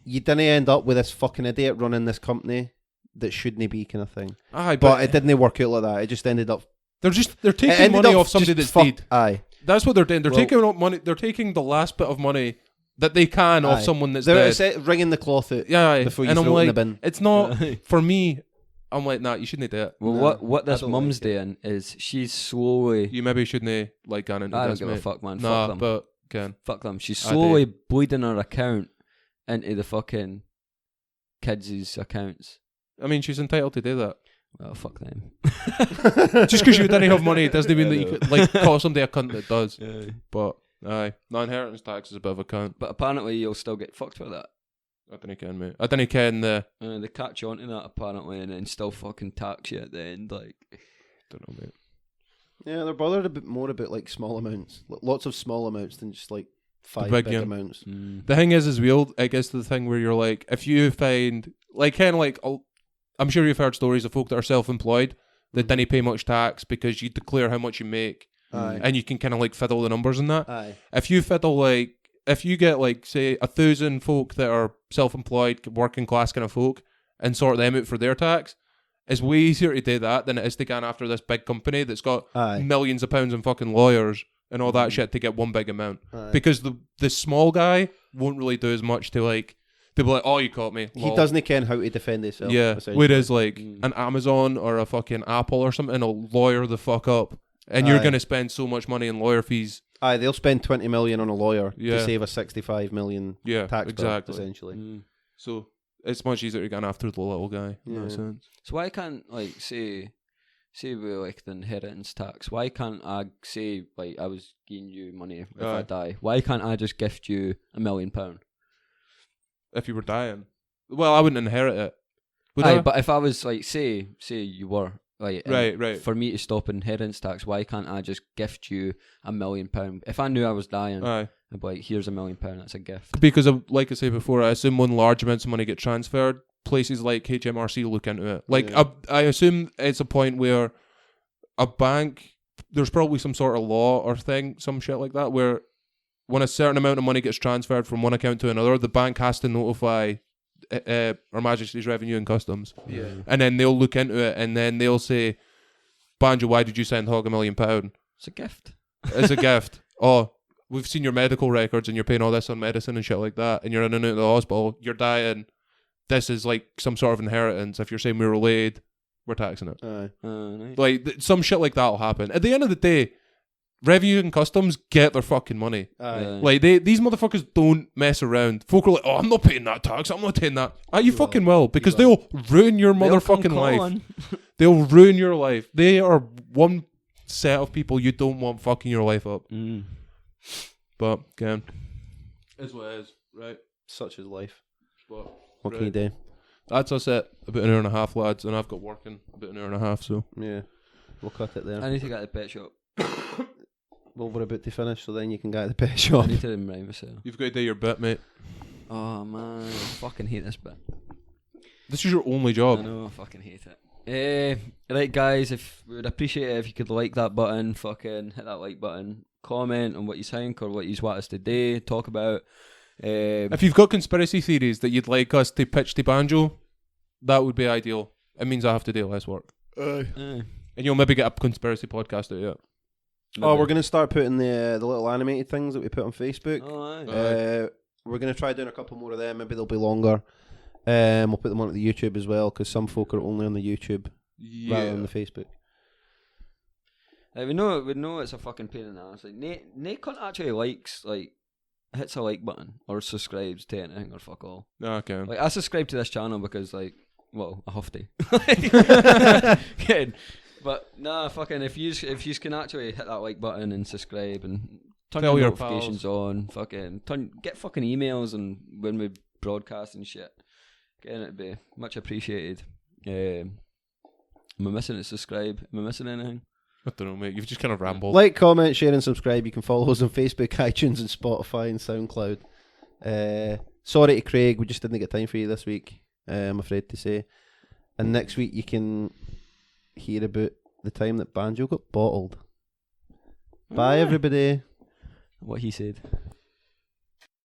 you didn't end up with this fucking idiot running this company that shouldn't be kind of thing. Aye, But it didn't work out like that. It just ended up. they're it taking ended money up off somebody just that's dead. Aye, That's what they're doing. They're Well- taking out money. They're taking the last bit of money that they can off aye. someone that's They're dead. wringing the cloth out Yeah, aye. before you and I'm throw it in like, the bin. it's not for me. I'm like, nah, you shouldn't do it. Well, No, what this I don't mum's like it. doing is she's slowly. You maybe shouldn't like gone into I don't this, give a mate. fuck, man. Nah, Fuck them. but can. Fuck them. She's I do. slowly bleeding her account into the fucking kids' accounts. I mean, she's entitled to do that. Well, fuck them. Just because you didn't have money, it doesn't mean that you could like call somebody a cunt that does. Yeah. But aye, non-inheritance tax is a bit of a cunt. But apparently you'll still get fucked with that. I didn't ken, mate. I didn't ken the. They catch on to that apparently and then still fucking tax you at the end. Like, Don't know, mate. Yeah, they're bothered a bit more about like small amounts, lots of small amounts than just like five big big one. amounts. The thing is weird. I guess the thing where you're like, if you find like kind of like, I'm sure you've heard stories of folk that are self-employed that didn't pay much tax because you declare how much you make, Aye. and you can kind of like fiddle the numbers in that. Aye. If you fiddle like, if you get like say 1,000 folk that are self-employed, working class kind of folk, and sort them out for their tax, it's way easier to do that than it is to go after this big company that's got Aye. millions of pounds in fucking lawyers and all that shit to get one big amount. Aye. Because the small guy won't really do as much to like, they'll be like, oh, you caught me. He lol. doesn't ken how to defend himself. Yeah. essentially. Whereas like an Amazon or a fucking Apple or something will lawyer the fuck up. And you're Aye. going to spend so much money in lawyer fees. Aye, they'll spend 20 million on a lawyer Yeah. to save a 65 million Yeah, tax bill, exactly. essentially. So it's much easier to go after the little guy in Yeah. that sense. so why can't like say with like the inheritance tax? Why can't I say like I was giving you money if I Aye. die? Why can't I just gift you £1 million? If you were dying. Well, I wouldn't inherit it. Would Aye, I? but if I was like say you were like and Right. for me to stop inheritance tax, why can't I just gift you £1 million? If I knew I was dying, Aye. I'd be like, here's £1 million, that's a gift. Because, like I said before, I assume when large amounts of money get transferred, places like HMRC look into it. Like, Yeah. I assume it's a point where a bank, there's probably some sort of law or thing, some shit like that, where when a certain amount of money gets transferred from one account to another, the bank has to notify Her Majesty's Revenue and Customs. Yeah. And then they'll look into it, and then they'll say, Banjo, why did you send Hog £1 million? It's a gift. It's a gift. Oh, we've seen your medical records and you're paying all this on medicine and shit like that, and you're in and out of the hospital, you're dying. This is like some sort of inheritance. If you're saying we're related, we're taxing it. Aye. Nice. Like some shit like that will happen. At the end of the day, Revenue and customs get their fucking money. Yeah. Like these motherfuckers don't mess around. Folk are like, oh, I'm not paying that tax. I'm not paying that. You fucking will, because they'll ruin your They'll come motherfucking life. calling. They'll ruin your life. They are one set of people you don't want fucking your life up. But again, is what it is, right? Such is life. But, What can you do? That's us at about an hour and a half, lads, and I've got work in about an hour and a half, so Yeah, we'll cut it there. I need to get to the pet shop. Well, we're about to finish, so then you can get to the pet I shop. need to remind myself. you've got to do your bit, mate. Oh man, I fucking hate this bit. This is your only I job. know, I fucking hate it. Right, guys, if we would appreciate it if you could like that button, fucking hit that like button, comment on what you think or what you want us to do, talk about. If you've got conspiracy theories that you'd like us to pitch to Banjo, that would be ideal. It means I have to do less work. And you'll maybe get a conspiracy podcast out of it. Oh, we're going to start putting the little animated things that we put on Facebook. Oh, aye. We're going to try doing a couple more of them. Maybe they'll be longer. We'll put them on the YouTube as well, because some folk are only on the YouTube rather than the Facebook. We know it's a fucking pain in the ass. Like, Nate cunt actually likes, like, hits a like button or subscribes to anything or fuck all. Okay. Like, I subscribe to this channel because, like, well, I have to. Kidding. But nah, fucking if you can actually hit that like button and subscribe and turn Tell your your notifications on, fucking get fucking emails and when we broadcast and shit, again, it'd be much appreciated. Am I missing a subscribe? Am I missing anything? I don't know, mate. You've just kind of rambled. Like, comment, share, and subscribe. You can follow us on Facebook, iTunes, and Spotify and SoundCloud. Sorry to Craig, we just didn't get time for you this week, I'm afraid to say. And next week you can hear about the time that Banjo got bottled. Bye, everybody. What he said.